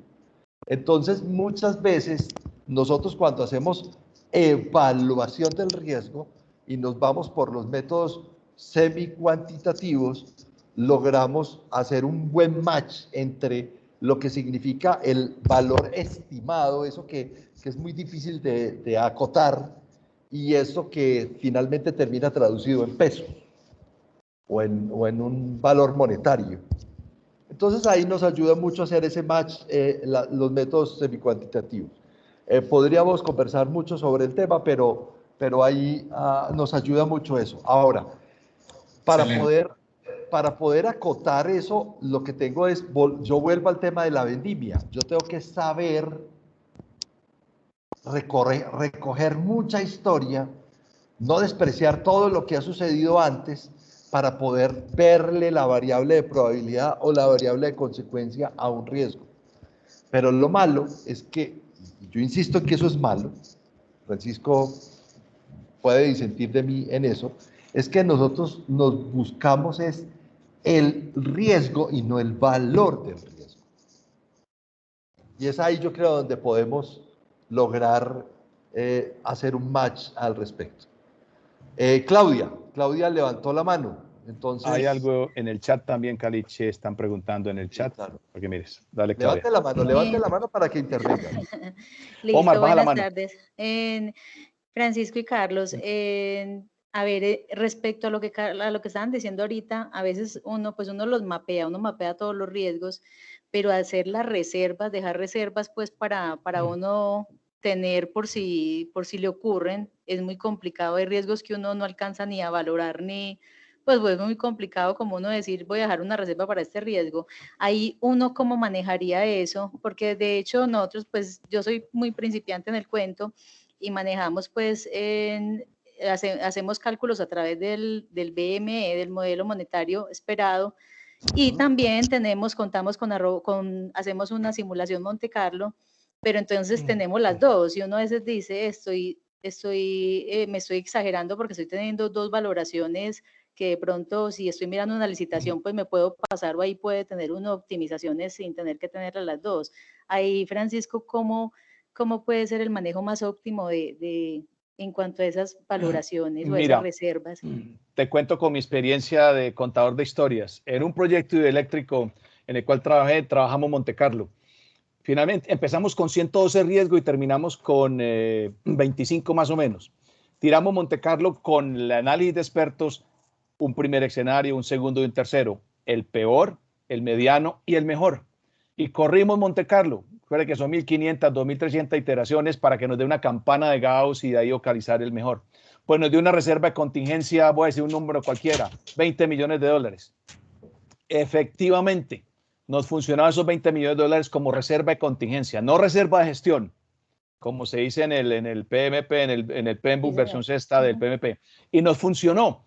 Entonces, muchas veces nosotros cuando hacemos evaluación del riesgo y nos vamos por los métodos semi-cuantitativos, logramos hacer un buen match entre lo que significa el valor estimado, eso que es muy difícil de acotar, y eso que finalmente termina traducido en pesos o en un valor monetario. Entonces ahí nos ayuda mucho a hacer ese match, los métodos semicuantitativos. Podríamos conversar mucho sobre el tema, pero ahí nos ayuda mucho eso. Ahora, para poder acotar eso, lo que tengo es, yo vuelvo al tema de la vendimia. Yo tengo que saber recoger mucha historia, no despreciar todo lo que ha sucedido antes, para poder verle la variable de probabilidad o la variable de consecuencia a un riesgo. Pero lo malo es que, yo insisto en que eso es malo, Francisco puede disentir de mí en eso, es que nosotros nos buscamos es el riesgo y no el valor del riesgo. Y es ahí yo creo donde podemos lograr hacer un match al respecto. Claudia levantó la mano. Entonces, hay algo en el chat también, Caliche, están preguntando en el chat. Sí, claro. Porque mires, dale, Claudia. Levante la mano para que intervenga. Listo, Omar, baja la buenas mano. tardes. Francisco y Carlos, a ver, respecto a lo que estaban diciendo ahorita, a veces uno los mapea, uno mapea todos los riesgos, pero hacer las reservas, dejar reservas pues para uno tener por si le ocurren, es muy complicado. Hay riesgos que uno no alcanza ni a valorar, pues es muy complicado como uno decir, voy a dejar una reserva para este riesgo. Ahí uno cómo manejaría eso, porque de hecho nosotros, pues yo soy muy principiante en el cuento y manejamos pues hacemos cálculos a través del BME, del modelo monetario esperado, y también hacemos una simulación Monte Carlo, pero entonces tenemos las dos, y uno a veces dice, me estoy exagerando porque estoy teniendo dos valoraciones que de pronto si estoy mirando una licitación pues me puedo pasar, o ahí puede tener uno optimizaciones sin tener que tener las dos. Ahí, Francisco, ¿cómo puede ser el manejo más óptimo en cuanto a esas valoraciones o esas reservas? Te cuento con mi experiencia de contador de historias. En un proyecto hidroeléctrico en el cual trabajamos Monte Carlo. Finalmente empezamos con 112 riesgos y terminamos con 25 más o menos. Tiramos Monte Carlo con el análisis de expertos, un primer escenario, un segundo y un tercero, el peor, el mediano y el mejor. Y corrimos Monte Carlo, recuerden que son 1.500, 2.300 iteraciones para que nos dé una campana de Gauss y de ahí localizar el mejor. Pues nos dio una reserva de contingencia, voy a decir un número cualquiera, $20 millones. Efectivamente, nos funcionaban esos $20 millones como reserva de contingencia, no reserva de gestión, como se dice en el PMP, en el PMBOK versión sexta del PMP. Y nos funcionó,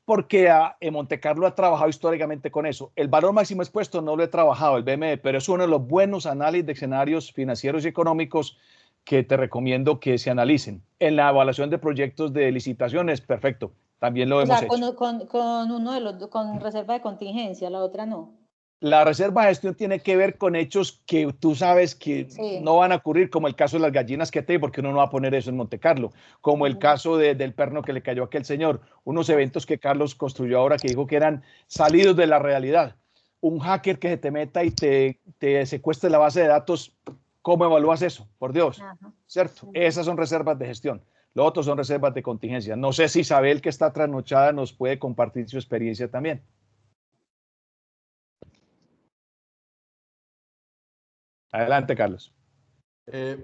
porque en Monte Carlo ha trabajado históricamente con eso. El valor máximo expuesto no lo he trabajado, el BME, pero es uno de los buenos análisis de escenarios financieros y económicos que te recomiendo que se analicen. En la evaluación de proyectos de licitaciones, perfecto, también lo hemos hecho. Con uno de los, con reserva de contingencia, la otra no. La reserva de gestión tiene que ver con hechos que tú sabes que no van a ocurrir, como el caso de las gallinas que te, porque uno no va a poner eso en Monte Carlo, como el caso del perno que le cayó a aquel señor, unos eventos que Carlos construyó ahora que dijo que eran salidos de la realidad. Un hacker que se te meta y te secuestre la base de datos, ¿cómo evalúas eso? Por Dios, ¿cierto? Esas son reservas de gestión. Lo otro son reservas de contingencia. No sé si Isabel, que está trasnochada, nos puede compartir su experiencia también. Adelante, Carlos.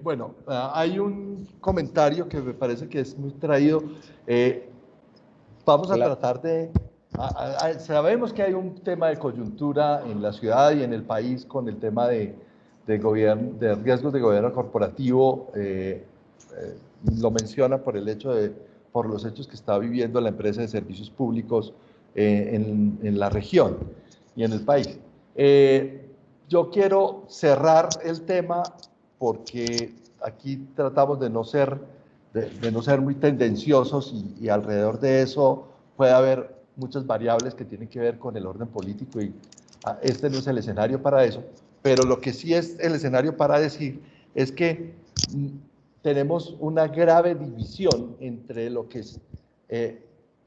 Bueno, hay un comentario que me parece que es muy traído. Vamos a tratar de... sabemos que hay un tema de coyuntura en la ciudad y en el país con el tema de riesgos de gobierno corporativo. Lo menciona por los hechos que está viviendo la empresa de servicios públicos en la región y en el país. Yo quiero cerrar el tema porque aquí tratamos de no ser muy tendenciosos y alrededor de eso puede haber muchas variables que tienen que ver con el orden político y este no es el escenario para eso, pero lo que sí es el escenario para decir es que tenemos una grave división entre lo que es,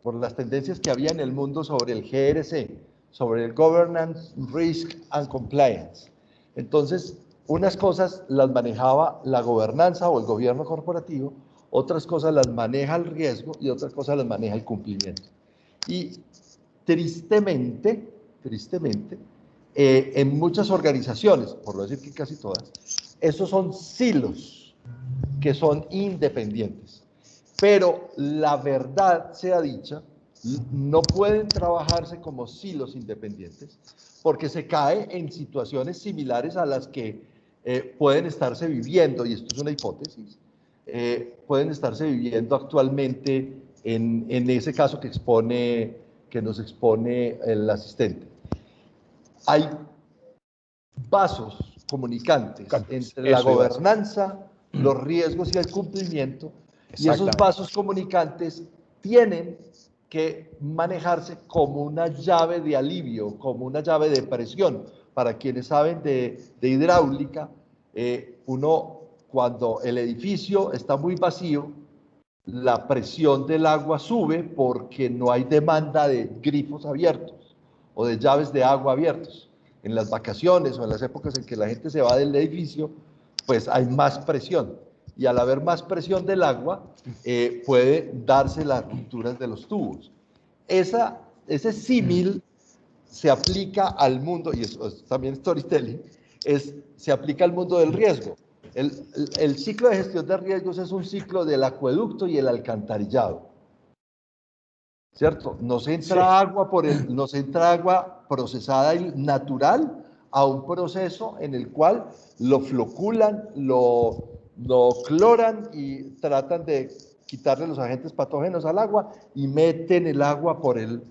por las tendencias que había en el mundo sobre el GRC, sobre el Governance, Risk and Compliance. Entonces, unas cosas las manejaba la gobernanza o el gobierno corporativo, otras cosas las maneja el riesgo y otras cosas las maneja el cumplimiento. Y tristemente, en muchas organizaciones, por no decir que casi todas, esos son silos que son independientes. Pero la verdad sea dicha, no pueden trabajarse como silos independientes porque se cae en situaciones similares a las que pueden estarse viviendo, y esto es una hipótesis, pueden estarse viviendo actualmente en ese caso que nos expone el asistente. Hay vasos comunicantes entre la gobernanza, los riesgos y el cumplimiento, y esos vasos comunicantes tienen que manejarse como una llave de alivio, como una llave de presión. Para quienes saben de hidráulica, cuando el edificio está muy vacío, la presión del agua sube porque no hay demanda de grifos abiertos o de llaves de agua abiertos. En las vacaciones o en las épocas en que la gente se va del edificio, pues hay más presión. Y al haber más presión del agua, puede darse las rupturas de los tubos. Ese símil se aplica al mundo, y eso es también storytelling, se aplica al mundo del riesgo. El ciclo de gestión de riesgos es un ciclo del acueducto y el alcantarillado, ¿cierto? Nos entra agua procesada y natural a un proceso en el cual lo floculan, lo cloran y tratan de quitarle los agentes patógenos al agua y meten el agua por el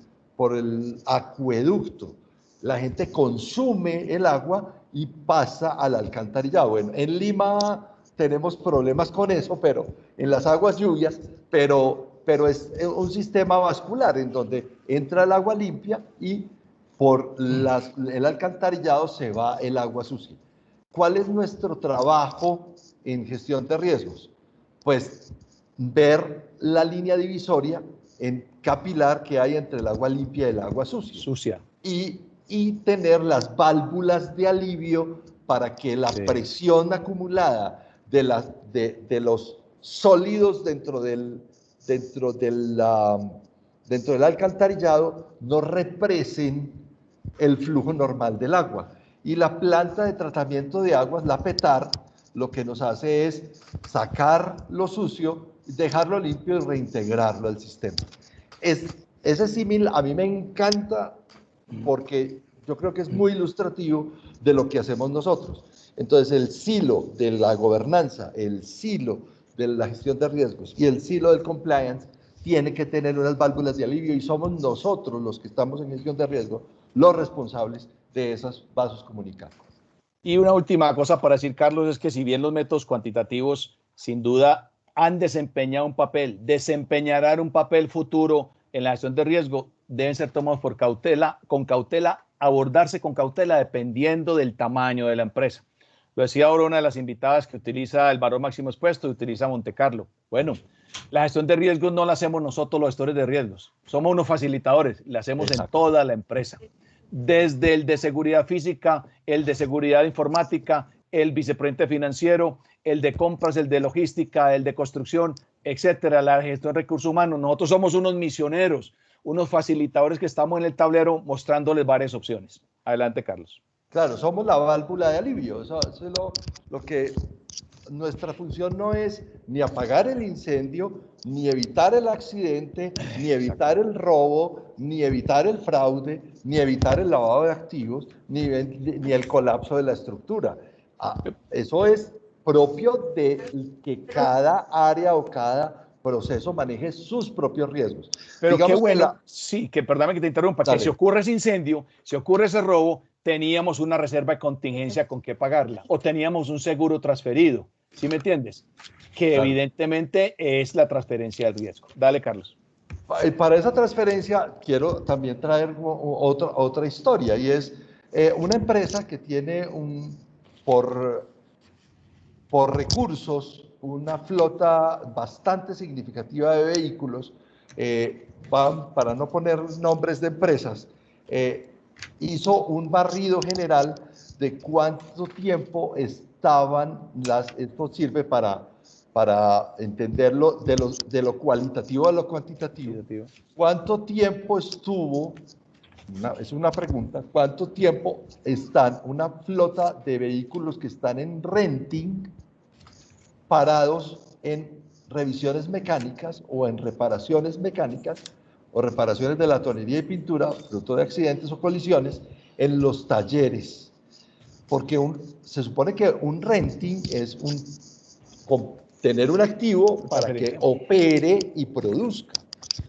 acueducto. La gente consume el agua y pasa al alcantarillado. Bueno, en Lima tenemos problemas con eso, pero en las aguas lluvias, pero es un sistema vascular en donde entra el agua limpia y por el alcantarillado se va el agua sucia. ¿Cuál es nuestro trabajo en gestión de riesgos? Pues ver la línea divisoria en capilar que hay entre el agua limpia y el agua sucia. Y y tener las válvulas de alivio para que la presión acumulada de los sólidos dentro del alcantarillado no represen el flujo normal del agua. Y la planta de tratamiento de aguas, la PETAR, lo que nos hace es sacar lo sucio, dejarlo limpio y reintegrarlo al sistema. Ese símil a mí me encanta porque yo creo que es muy ilustrativo de lo que hacemos nosotros. Entonces, el silo de la gobernanza, el silo de la gestión de riesgos y el silo del compliance tiene que tener unas válvulas de alivio y somos nosotros los que estamos en gestión de riesgo los responsables de esos vasos comunicados. Y una última cosa para decir, Carlos, es que si bien los métodos cuantitativos sin duda han desempeñado un papel, desempeñarán un papel futuro en la gestión de riesgo, deben ser tomados con cautela, abordarse con cautela dependiendo del tamaño de la empresa. Lo decía ahora una de las invitadas que utiliza el valor máximo expuesto y utiliza Monte Carlo. Bueno, la gestión de riesgos no la hacemos nosotros los gestores de riesgos, somos unos facilitadores, la hacemos en toda la empresa. Desde el de seguridad física, el de seguridad informática, el vicepresidente financiero, el de compras, el de logística, el de construcción, etcétera, la gestión de recursos humanos. Nosotros somos unos misioneros, unos facilitadores que estamos en el tablero mostrándoles varias opciones. Adelante, Carlos. Claro, somos la válvula de alivio. Eso es lo que nuestra función no es ni apagar el incendio, ni evitar el accidente, ni evitar el robo, ni evitar el fraude, ni evitar el lavado de activos, ni el colapso de la estructura. Eso es propio de que cada área o cada proceso maneje sus propios riesgos. Pero digamos qué bueno, perdóname que te interrumpa, que si ocurre ese incendio, si ocurre ese robo, teníamos una reserva de contingencia con que pagarla, o teníamos un seguro transferido, ¿sí me entiendes? Que evidentemente es la transferencia del riesgo. Dale, Carlos. Para esa transferencia quiero también traer otra historia, y es una empresa que tiene por recursos una flota bastante significativa de vehículos, para no poner nombres de empresas, hizo un barrido general de cuánto tiempo estaban esto sirve para entenderlo de lo cualitativo a lo cuantitativo. ¿Cuánto tiempo estuvo, es una pregunta, cuánto tiempo están una flota de vehículos que están en renting parados en revisiones mecánicas o en reparaciones mecánicas o reparaciones de la tonería y pintura, fruto de accidentes o colisiones, en los talleres? Porque se supone que un renting es tener un activo para que opere y produzca.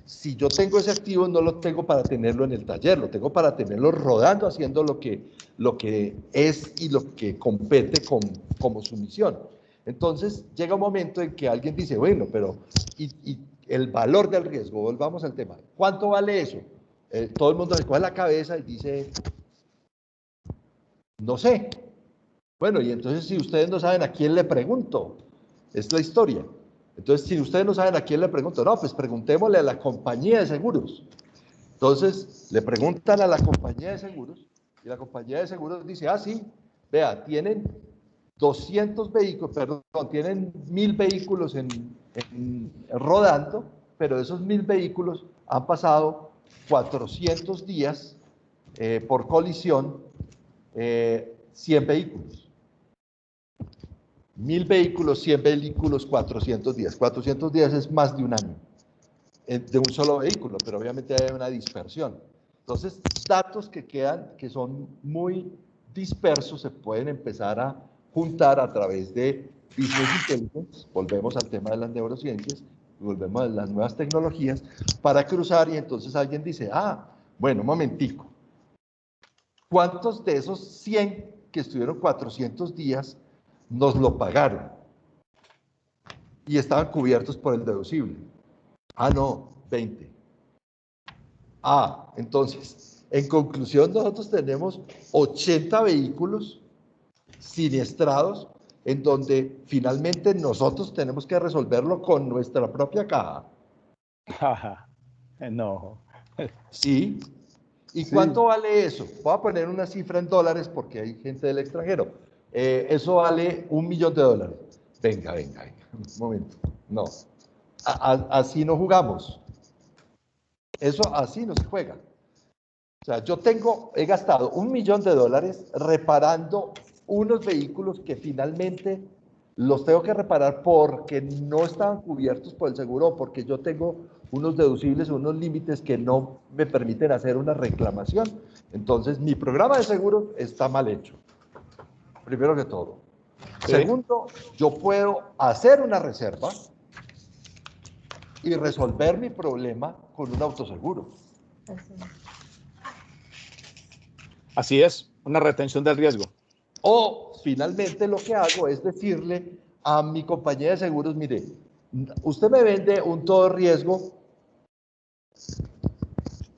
Si yo tengo ese activo, no lo tengo para tenerlo en el taller, lo tengo para tenerlo rodando, haciendo lo que es y lo que compete como su misión. Entonces, llega un momento en que alguien dice, bueno, pero y el valor del riesgo, volvamos al tema, ¿cuánto vale eso? Todo el mundo se coge la cabeza y dice, no sé. Bueno, y entonces si ustedes no saben a quién le pregunto, es la historia. Entonces, si ustedes no saben a quién le pregunto, no, pues preguntémosle a la compañía de seguros. Entonces, le preguntan a la compañía de seguros y la compañía de seguros dice, sí, vea, tienen 200 vehículos, perdón, tienen 1000 vehículos rodando, pero de esos 1000 vehículos han pasado 400 días por colisión, 100 vehículos. 1000 vehículos, 100 vehículos, 400 días. 400 días es más de un año de un solo vehículo, pero obviamente hay una dispersión. Entonces, datos que quedan, que son muy dispersos, se pueden empezar a juntar a través de Business Intelligence, volvemos al tema de las neurociencias, volvemos a las nuevas tecnologías, para cruzar, y entonces alguien dice, bueno, un momentico, ¿cuántos de esos 100 que estuvieron 400 días nos lo pagaron? Y estaban cubiertos por el deducible. No, 20. Entonces, en conclusión, nosotros tenemos 80 vehículos siniestrados en donde finalmente nosotros tenemos que resolverlo con nuestra propia caja. No. Sí, ¿Y cuánto vale eso? Voy a poner una cifra en dólares porque hay gente del extranjero. Eso vale $1 millón. Venga, un momento. No, así no jugamos. Eso así no se juega. O sea, he gastado $1 millón reparando unos vehículos que finalmente los tengo que reparar porque no estaban cubiertos por el seguro, porque yo tengo unos deducibles, unos límites que no me permiten hacer una reclamación. Entonces, mi programa de seguros está mal hecho, primero que todo. Sí. Segundo, yo puedo hacer una reserva y resolver mi problema con un autoseguro. Así es, una retención del riesgo. O finalmente lo que hago es decirle a mi compañía de seguros, mire, usted me vende un todo riesgo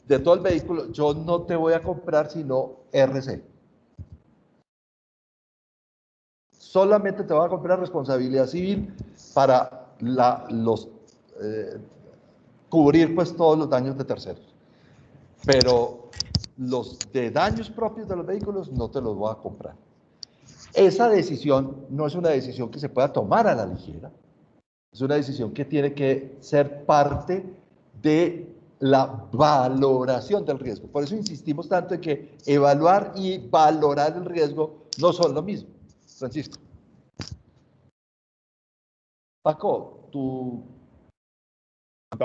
de todo el vehículo, yo no te voy a comprar sino RC. Solamente te voy a comprar responsabilidad civil para cubrir pues todos los daños de terceros. Pero los de daños propios de los vehículos no te los voy a comprar. Esa decisión no es una decisión que se pueda tomar a la ligera, es una decisión que tiene que ser parte de la valoración del riesgo. Por eso insistimos tanto en que evaluar y valorar el riesgo no son lo mismo. Francisco. Paco,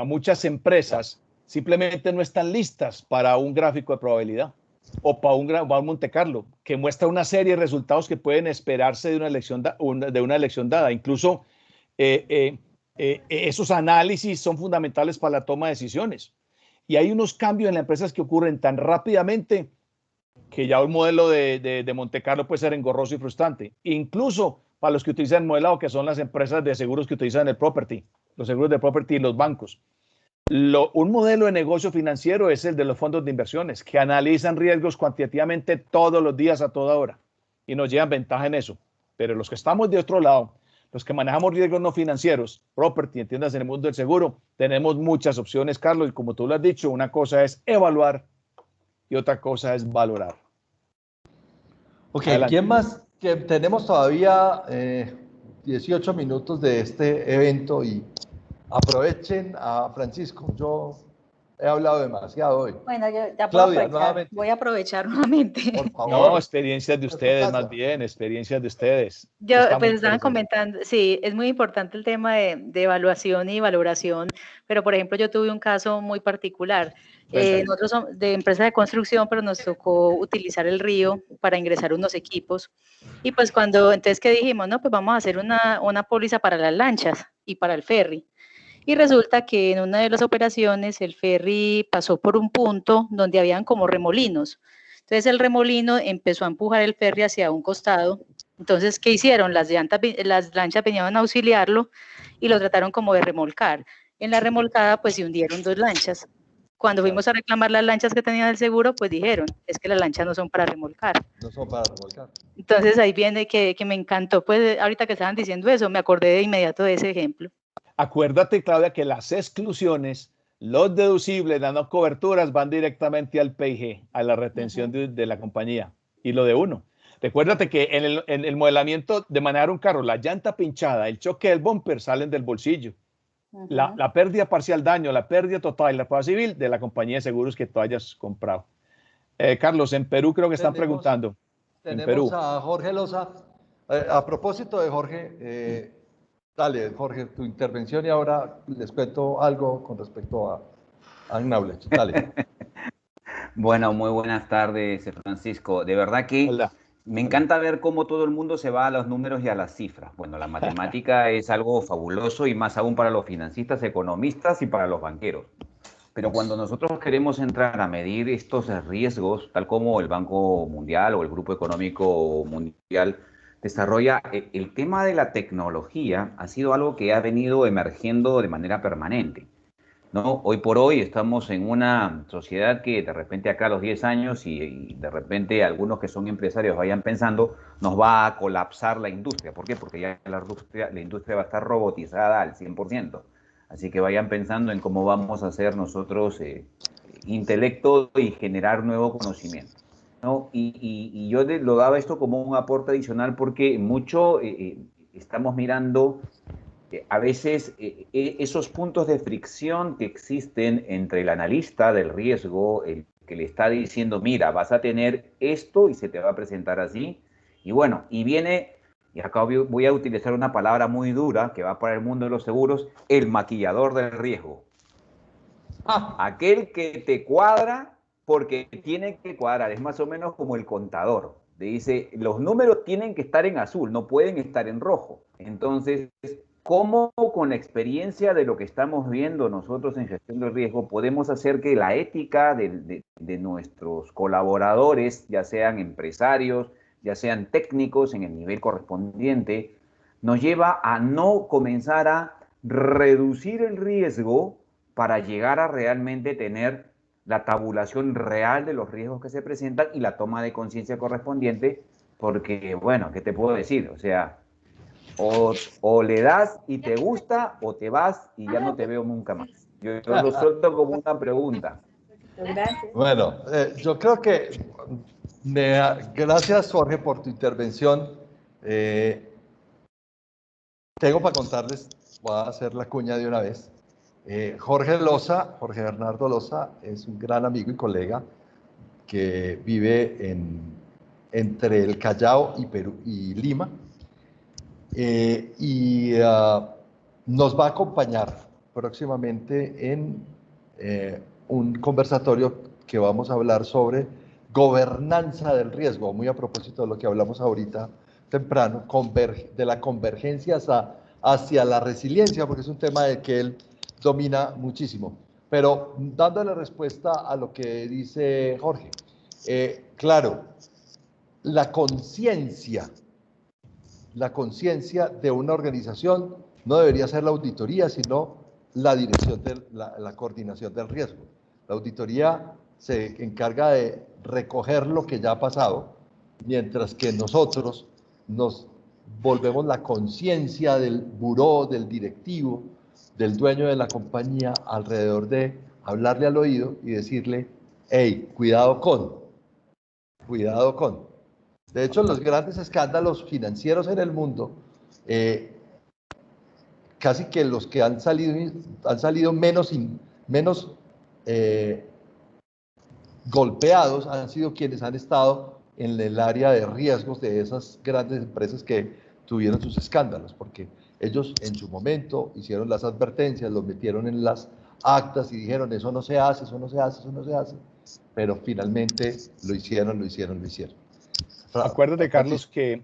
Muchas empresas simplemente no están listas para un gráfico de probabilidad o para un Monte Carlo que muestra una serie de resultados que pueden esperarse de una elección dada. Incluso esos análisis son fundamentales para la toma de decisiones. Y hay unos cambios en las empresas que ocurren tan rápidamente que ya un modelo de Monte Carlo puede ser engorroso y frustrante. Incluso para los que utilizan el modelado, que son las empresas de seguros que utilizan el property, los seguros de property y los bancos. Un modelo de negocio financiero es el de los fondos de inversiones, que analizan riesgos cuantitativamente todos los días a toda hora y nos llevan ventaja en eso. Pero los que estamos de otro lado, los que manejamos riesgos no financieros, property, entiendas, en el mundo del seguro, tenemos muchas opciones, Carlos, y como tú lo has dicho, una cosa es evaluar y otra cosa es valorar. Ok, adelante. ¿Quién más? Que tenemos todavía 18 minutos de este evento y aprovechen a Francisco. Yo he hablado demasiado hoy. Bueno, yo ya puedo Claudia, aprovechar. Voy a aprovechar nuevamente. Por favor. No, experiencias de ustedes, más bien, experiencias de ustedes. Yo, pues estaban comentando, sí, es muy importante el tema de evaluación y valoración, pero por ejemplo yo tuve un caso muy particular. Nosotros somos de empresa de construcción, pero nos tocó utilizar el río para ingresar unos equipos. Y pues entonces, ¿qué dijimos? No, pues vamos a hacer una póliza para las lanchas y para el ferry. Y resulta que en una de las operaciones el ferry pasó por un punto donde habían como remolinos. Entonces el remolino empezó a empujar el ferry hacia un costado. Entonces, ¿qué hicieron? Las lanchas venían a auxiliarlo y lo trataron como de remolcar. En la remolcada, pues se hundieron 2 lanchas. Cuando fuimos a reclamar las lanchas que tenían el seguro, pues dijeron, es que las lanchas no son para remolcar. No son para remolcar. Entonces ahí viene que me encantó, pues ahorita que estaban diciendo eso, me acordé de inmediato de ese ejemplo. Acuérdate, Claudia, que las exclusiones, los deducibles, las no coberturas van directamente al PIG, a la retención de la compañía y lo de uno. Recuérdate que en el modelamiento de manejar un carro, la llanta pinchada, el choque del bumper salen del bolsillo. La pérdida parcial daño, la pérdida total y la prueba civil de la compañía de seguros que tú hayas comprado. Carlos, en Perú creo que están preguntando. Tenemos a Jorge Loza. A propósito de Jorge, dale, Jorge, tu intervención y ahora les cuento algo con respecto a Acknowledge. Dale. Bueno, muy buenas tardes, Francisco. De verdad que Hola. Me encanta ver cómo todo el mundo se va a los números y a las cifras. Bueno, la matemática es algo fabuloso y más aún para los financistas, economistas y para los banqueros. Pero cuando nosotros queremos entrar a medir estos riesgos, tal como el Banco Mundial o el Grupo Económico Mundial desarrolla, el tema de la tecnología ha sido algo que ha venido emergiendo de manera permanente, ¿no? Hoy por hoy estamos en una sociedad que de repente acá a los 10 años y de repente algunos que son empresarios vayan pensando, nos va a colapsar la industria. ¿Por qué? Porque ya la industria va a estar robotizada al 100%. Así que vayan pensando en cómo vamos a hacer nosotros intelecto y generar nuevo conocimiento, ¿no? Y yo lo daba esto como un aporte adicional porque mucho estamos mirando a veces esos puntos de fricción que existen entre el analista del riesgo, el que le está diciendo, mira, vas a tener esto y se te va a presentar así, y bueno, y viene, y acá voy a utilizar una palabra muy dura que va para el mundo de los seguros, el maquillador del riesgo. Aquel que te cuadra porque tiene que cuadrar, es más o menos como el contador. Te dice, los números tienen que estar en azul, no pueden estar en rojo. Entonces, ¿cómo con la experiencia de lo que estamos viendo nosotros en gestión de riesgo podemos hacer que la ética de nuestros colaboradores, ya sean empresarios, ya sean técnicos en el nivel correspondiente, nos lleva a no comenzar a reducir el riesgo para llegar a realmente tener la tabulación real de los riesgos que se presentan y la toma de conciencia correspondiente? Porque, bueno, ¿qué te puedo decir? O sea, o le das y te gusta, o te vas y ya no te veo nunca más. Yo lo suelto como una pregunta. Gracias. Bueno, yo creo que gracias, Jorge, por tu intervención. Tengo para contarles, voy a hacer la cuña de una vez. Jorge Bernardo Loza, es un gran amigo y colega que vive entre el Callao y Perú y Lima. Nos va a acompañar próximamente en un conversatorio que vamos a hablar sobre gobernanza del riesgo, muy a propósito de lo que hablamos ahorita temprano, de la convergencia hacia la resiliencia, porque es un tema de que él domina muchísimo. Pero dándole respuesta a lo que dice Jorge, claro, la conciencia de una organización no debería ser la auditoría, sino la dirección de la coordinación del riesgo. La auditoría se encarga de recoger lo que ya ha pasado, mientras que nosotros nos volvemos la conciencia del buró, del directivo, del dueño de la compañía, alrededor de hablarle al oído y decirle, hey, cuidado con. De hecho, los grandes escándalos financieros en el mundo, casi que los que han salido menos golpeados han sido quienes han estado en el área de riesgos de esas grandes empresas que tuvieron sus escándalos, porque ellos en su momento hicieron las advertencias, los metieron en las actas y dijeron, eso no se hace, pero finalmente lo hicieron. Acuérdate, Carlos, que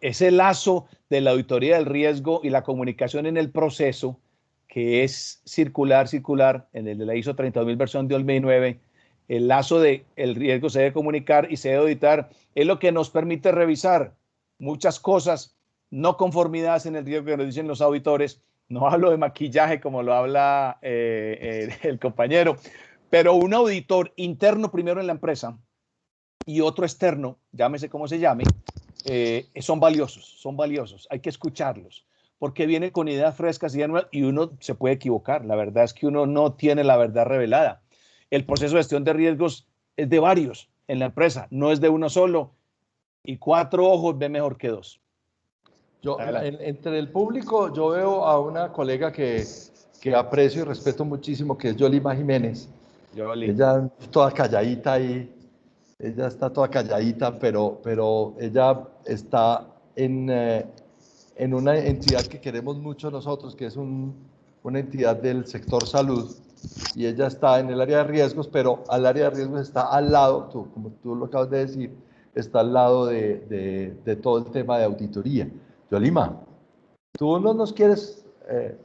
ese lazo de la auditoría del riesgo y la comunicación en el proceso, que es circular, en el de la ISO 32000 versión de 2009, el lazo de el riesgo se debe comunicar y se debe auditar, es lo que nos permite revisar muchas cosas, no conformidades en el riesgo que nos dicen los auditores. No hablo de maquillaje como lo habla el compañero, pero un auditor interno primero en la empresa y otro externo, llámese como se llame, son valiosos, hay que escucharlos, porque vienen con ideas frescas y uno se puede equivocar. La verdad es que uno no tiene la verdad revelada. El proceso de gestión de riesgos es de varios en la empresa, no es de uno solo, y 4 ojos ven mejor que 2. Yo, entre el público, yo veo a una colega que aprecio y respeto muchísimo, que es Yolima Jiménez. Ella toda calladita ahí. Ella está toda calladita, pero ella está en una entidad que queremos mucho nosotros, que es una entidad del sector salud, y ella está en el área de riesgos, pero al área de riesgos está al lado, como tú lo acabas de decir, está al lado de todo el tema de auditoría. Yolima, ¿tú no nos quieres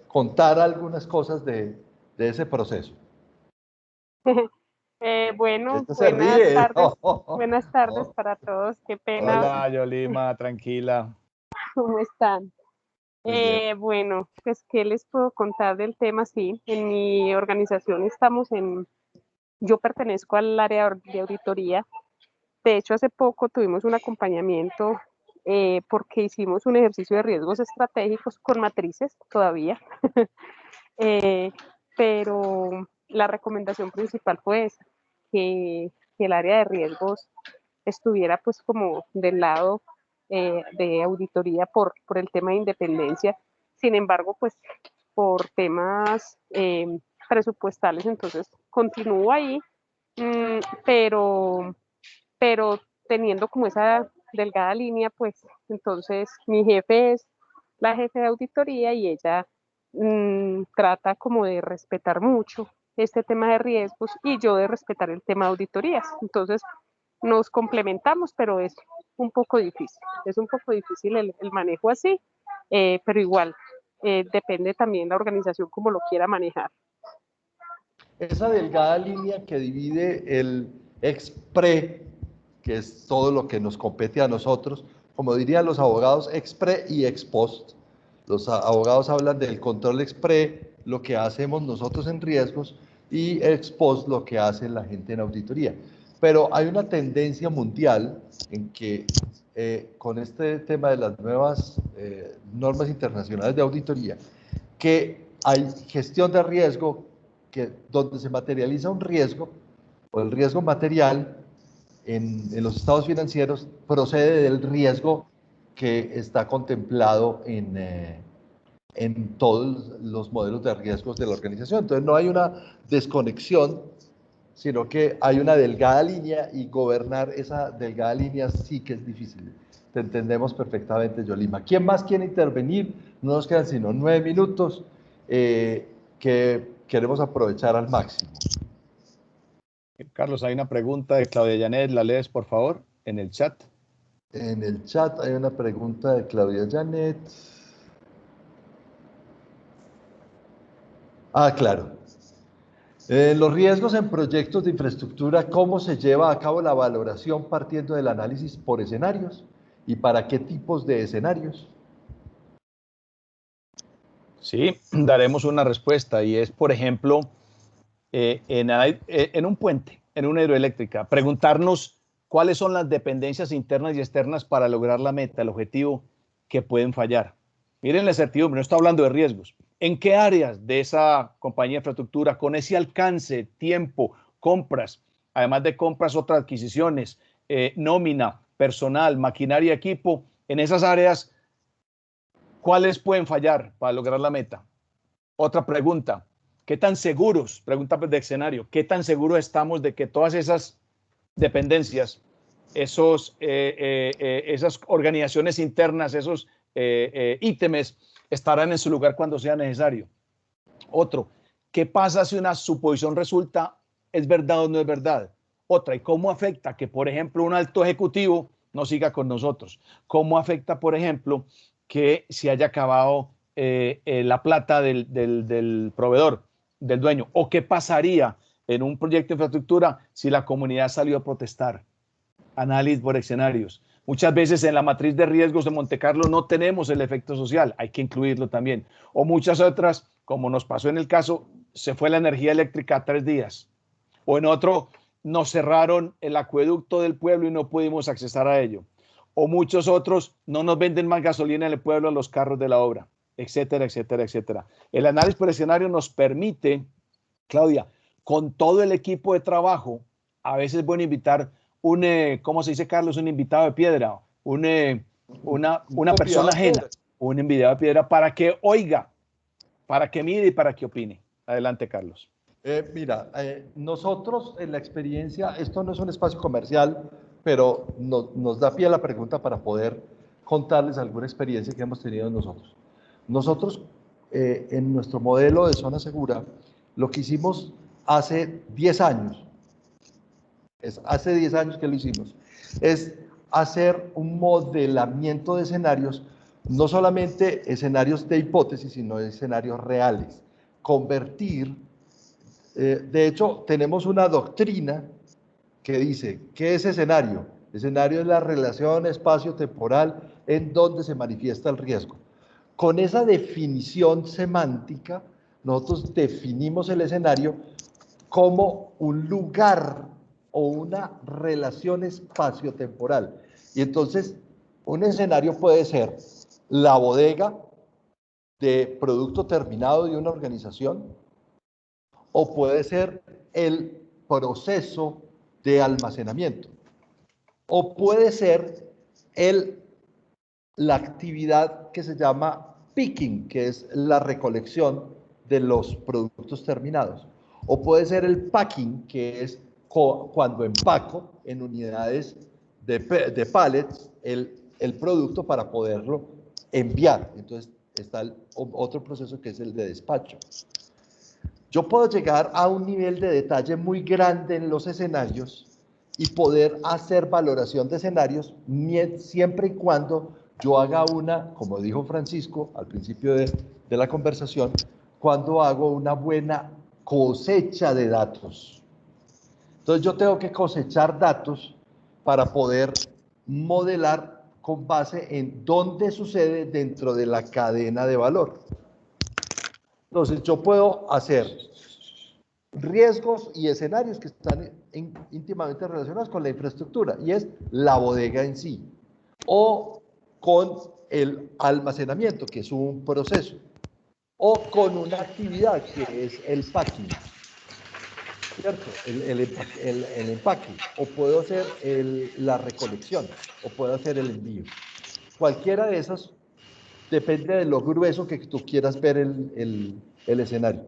contar algunas cosas de ese proceso? Bueno, Se ríe. buenas tardes para todos. Qué pena. Hola, Yolima, tranquila. ¿Cómo están? Bueno, pues, ¿qué les puedo contar del tema? Sí, en mi organización yo pertenezco al área de auditoría. De hecho, hace poco tuvimos un acompañamiento porque hicimos un ejercicio de riesgos estratégicos con matrices todavía. Pero la recomendación principal fue esa, que el área de riesgos estuviera pues como del lado de auditoría por el tema de independencia. Sin embargo, pues por temas presupuestales, entonces continúo ahí, pero teniendo como esa delgada línea, pues entonces mi jefe es la jefe de auditoría y ella trata como de respetar mucho este tema de riesgos y yo de respetar el tema de auditorías. Entonces nos complementamos, pero es un poco difícil el manejo así, pero igual depende también la organización como lo quiera manejar. Esa delgada línea que divide el ex-pre, que es todo lo que nos compete a nosotros, como dirían los abogados, ex-pre y ex-post. Los abogados hablan del control ex-pre, lo que hacemos nosotros en riesgos, y ex-post, lo que hace la gente en auditoría. Pero hay una tendencia mundial en que con este tema de las nuevas normas internacionales de auditoría, que hay gestión de riesgo, donde se materializa un riesgo, o el riesgo material en los estados financieros, procede del riesgo que está contemplado en todos los modelos de riesgos de la organización. Entonces no hay una desconexión, sino que hay una delgada línea, y gobernar esa delgada línea sí que es difícil. Te entendemos perfectamente, Yolima. ¿Quién más quiere intervenir? No nos quedan sino 9 minutos que queremos aprovechar al máximo. Carlos, hay una pregunta de Claudia Janet, ¿la lees por favor en el chat? En el chat hay una pregunta de Claudia Janet. Ah, claro. Los riesgos en proyectos de infraestructura, ¿cómo se lleva a cabo la valoración partiendo del análisis por escenarios? ¿Y para qué tipos de escenarios? Sí, daremos una respuesta, y es, por ejemplo, en un puente, en una hidroeléctrica, preguntarnos cuáles son las dependencias internas y externas para lograr la meta, el objetivo, que pueden fallar. Miren la incertidumbre, no está hablando de riesgos. ¿En qué áreas de esa compañía de infraestructura, con ese alcance, tiempo, compras, además de compras, otras adquisiciones, nómina, personal, maquinaria, equipo, en esas áreas, cuáles pueden fallar para lograr la meta? Otra pregunta, ¿qué tan seguros, pregunta de escenario, qué tan seguros estamos de que todas esas dependencias, esas organizaciones internas, esos ítems estarán en su lugar cuando sea necesario? Otro, ¿qué pasa si una suposición resulta es verdad o no es verdad? Otra, ¿y cómo afecta que, por ejemplo, un alto ejecutivo no siga con nosotros? ¿Cómo afecta, por ejemplo, que se haya acabado la plata del proveedor, del dueño? ¿O qué pasaría en un proyecto de infraestructura si la comunidad salió a protestar? Análisis por escenarios. Muchas veces en la matriz de riesgos de Montecarlo no tenemos el efecto social, hay que incluirlo también. O muchas otras, como nos pasó en el caso, se fue la energía eléctrica 3 días. O en otro, nos cerraron el acueducto del pueblo y no pudimos accesar a ello. O muchos otros, no nos venden más gasolina en el pueblo a los carros de la obra, etcétera, etcétera, etcétera. El análisis por escenario nos permite, Claudia, con todo el equipo de trabajo, a veces es bueno invitar ¿cómo se dice, Carlos? Un invitado de piedra, una persona ajena, un invitado de piedra, para que oiga, para que mire y para que opine. Adelante, Carlos. Mira, nosotros en la experiencia, esto no es un espacio comercial, pero nos da pie a la pregunta para poder contarles alguna experiencia que hemos tenido nosotros. Nosotros, en nuestro modelo de zona segura, lo que hicimos hace 10 años, hace 10 años que lo hicimos, es hacer un modelamiento de escenarios, no solamente escenarios de hipótesis, sino escenarios reales. Convertir, de hecho, tenemos una doctrina que dice, ¿qué es escenario? Escenario es la relación espacio-temporal en donde se manifiesta el riesgo. Con esa definición semántica, nosotros definimos el escenario como un lugar o una relación espacio-temporal. Y entonces, un escenario puede ser la bodega de producto terminado de una organización, o puede ser el proceso de almacenamiento, o puede ser la actividad que se llama picking, que es la recolección de los productos terminados, o puede ser el packing, que es cuando empaco en unidades de pallets el producto para poderlo enviar. Entonces está otro proceso que es el de despacho. Yo puedo llegar a un nivel de detalle muy grande en los escenarios y poder hacer valoración de escenarios siempre y cuando yo haga como dijo Francisco al principio de la conversación, cuando hago una buena cosecha de datos. Entonces yo tengo que cosechar datos para poder modelar con base en dónde sucede dentro de la cadena de valor. Entonces yo puedo hacer riesgos y escenarios que están íntimamente relacionados con la infraestructura, y es la bodega en sí, o con el almacenamiento, que es un proceso, o con una actividad que es el packing, ¿cierto? El empaque, o puedo hacer la recolección, o puedo hacer el envío. Cualquiera de esas depende de lo grueso que tú quieras ver el escenario.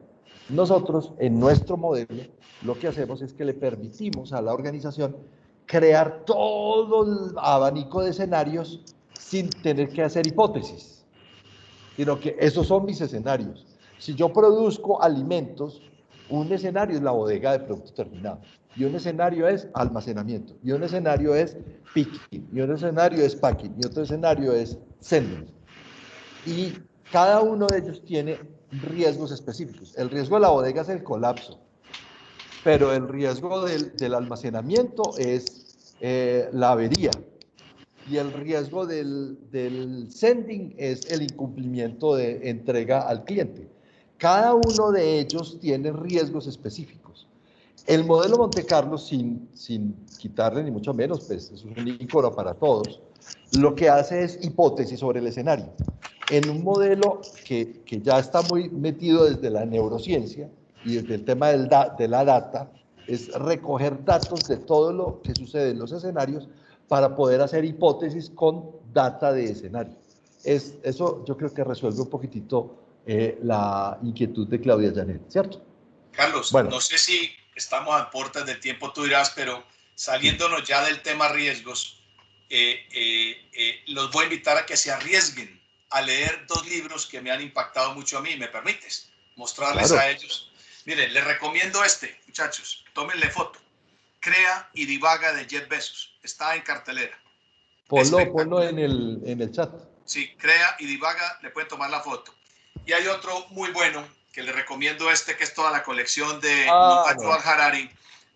Nosotros, en nuestro modelo, lo que hacemos es que le permitimos a la organización crear todo el abanico de escenarios sin tener que hacer hipótesis, sino que esos son mis escenarios. Si yo produzco alimentos, un escenario es la bodega de producto terminado, y un escenario es almacenamiento, y un escenario es picking, y un escenario es packing, y otro escenario es sending. Y cada uno de ellos tiene riesgos específicos. El riesgo de la bodega es el colapso, pero el riesgo del almacenamiento es la avería, y el riesgo del sending es el incumplimiento de entrega al cliente. Cada uno de ellos tiene riesgos específicos. El modelo Monte Carlo, sin quitarle ni mucho menos, pues es un ícono para todos, lo que hace es hipótesis sobre el escenario. En un modelo que ya está muy metido desde la neurociencia y desde el tema de la data, es recoger datos de todo lo que sucede en los escenarios para poder hacer hipótesis con data de escenario. Eso yo creo que resuelve un poquitito la inquietud de Claudia Janet, ¿cierto? Carlos, bueno, no sé si estamos a puertas del tiempo, tú dirás, pero saliéndonos ya del tema riesgos, los voy a invitar a que se arriesguen a leer 2 libros que me han impactado mucho a mí. ¿Me permites mostrarles a ellos? Miren, les recomiendo muchachos, tómenle foto. Crea y divaga de Jeff Bezos. Está en cartelera. Ponlo en el chat. Sí, Crea y divaga, le pueden tomar la foto. Y hay otro muy bueno que les recomiendo, que es toda la colección de Yuval Harari,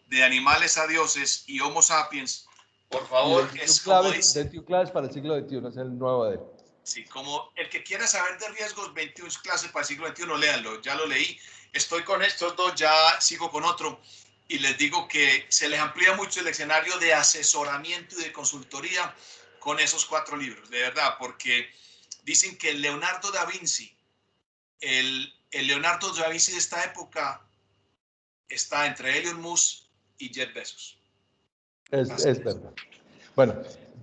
de Animales a Dioses y Homo Sapiens. Por favor, es como dice. 21 claves para el siglo XXI, es el nuevo de él. Sí, como el que quiera saber de riesgos, 21 clases para el siglo XXI, léanlo, ya lo leí. Estoy con estos 2, ya sigo con otro. Y les digo que se les amplía mucho el escenario de asesoramiento y de consultoría con esos 4 libros, de verdad, porque dicen que Leonardo da Vinci, el Leonardo da Vinci de esta época está entre Elon Musk y Jeff Bezos. Es verdad. Bueno,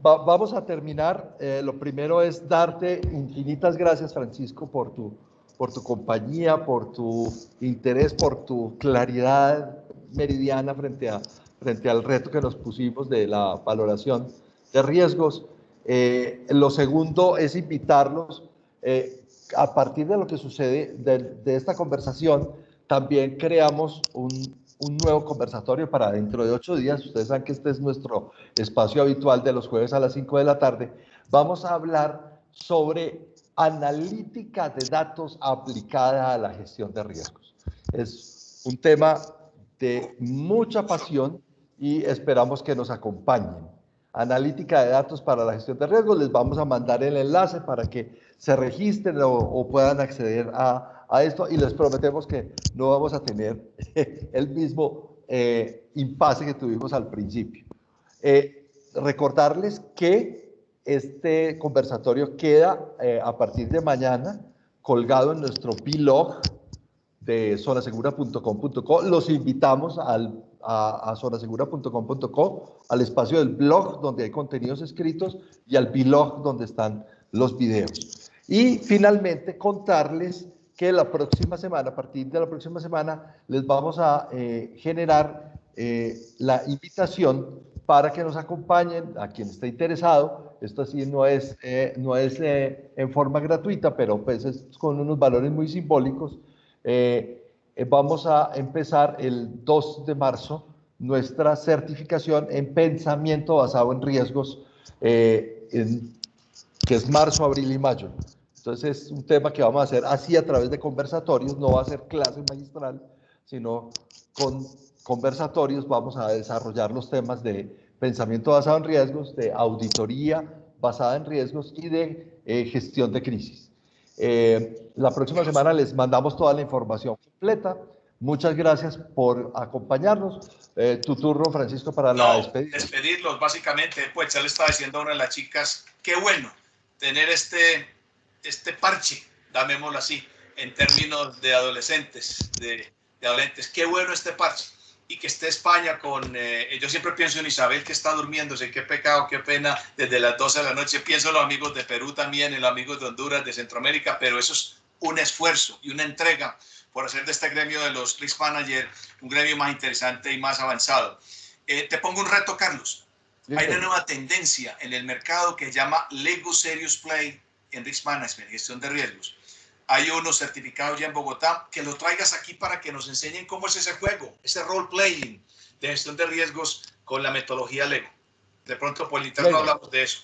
vamos a terminar. Lo primero es darte infinitas gracias, Francisco, por tu compañía, por tu interés, por tu claridad meridiana frente al reto que nos pusimos de la valoración de riesgos. Lo segundo es invitarlos a partir de lo que sucede de esta conversación. También creamos un nuevo conversatorio para dentro de 8 días. Ustedes saben que este es nuestro espacio habitual de los jueves a las 5 de la tarde. Vamos a hablar sobre analítica de datos aplicada a la gestión de riesgos. Es un tema de mucha pasión y esperamos que nos acompañen. Analítica de datos para la gestión de riesgos. Les vamos a mandar el enlace para que se registren o puedan acceder a esto, y les prometemos que no vamos a tener el mismo impasse que tuvimos al principio. Recordarles que este conversatorio queda a partir de mañana colgado en nuestro blog de zonasegura.com.co. Los invitamos a zonasegura.com.co, al espacio del blog donde hay contenidos escritos y al blog donde están los videos. Y finalmente contarles que la próxima semana, a partir de la próxima semana, les vamos a generar la invitación para que nos acompañen a quien esté interesado. Esto sí no es en forma gratuita, pero pues es con unos valores muy simbólicos. Vamos a empezar el 2 de marzo nuestra certificación en pensamiento basado en riesgos, que es marzo, abril y mayo. Entonces es un tema que vamos a hacer así a través de conversatorios, no va a ser clase magistral, sino con conversatorios vamos a desarrollar los temas de pensamiento basado en riesgos, de auditoría basada en riesgos y de gestión de crisis. La próxima semana les mandamos toda la información completa. Muchas gracias por acompañarnos. Tu turno, Francisco, para la despedida. Despedirlos, básicamente. Pues ya le estaba diciendo a una de las chicas, qué bueno tener este parche, llamémoslo así, en términos de adolescentes, de adolescentes. Qué bueno este parche. Y que esté España con... yo siempre pienso en Isabel, que está durmiéndose. Qué pecado, qué pena. Desde las 12 de la noche pienso en los amigos de Perú también, en los amigos de Honduras, de Centroamérica, pero eso es un esfuerzo y una entrega por hacer de este gremio de los Risk Manager un gremio más interesante y más avanzado. Te pongo un reto, Carlos. Hay una nueva tendencia en el mercado que se llama Lego Serious Play en Risk Management, gestión de riesgos. Hay unos certificados ya en Bogotá, que lo traigas aquí para que nos enseñen cómo es ese juego, ese role playing de gestión de riesgos con la metodología Lego. De pronto por el interno hablamos de eso.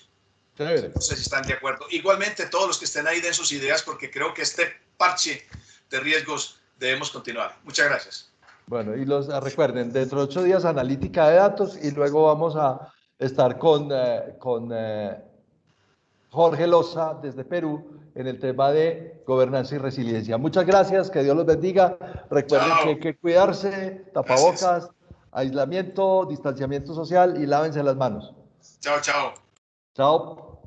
No sé si están de acuerdo. Igualmente todos los que estén ahí den sus ideas, porque creo que este parche de riesgos debemos continuar. Muchas gracias. Bueno, y recuerden, dentro de 8 días analítica de datos y luego vamos a estar con Jorge Loza desde Perú en el tema de gobernanza y resiliencia. Muchas gracias, que Dios los bendiga. Recuerden que hay que cuidarse, tapabocas, aislamiento, distanciamiento social y lávense las manos. Chao, chao. Chao.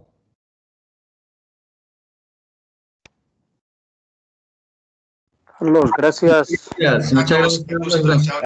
Carlos, gracias. Muchas gracias. Chao.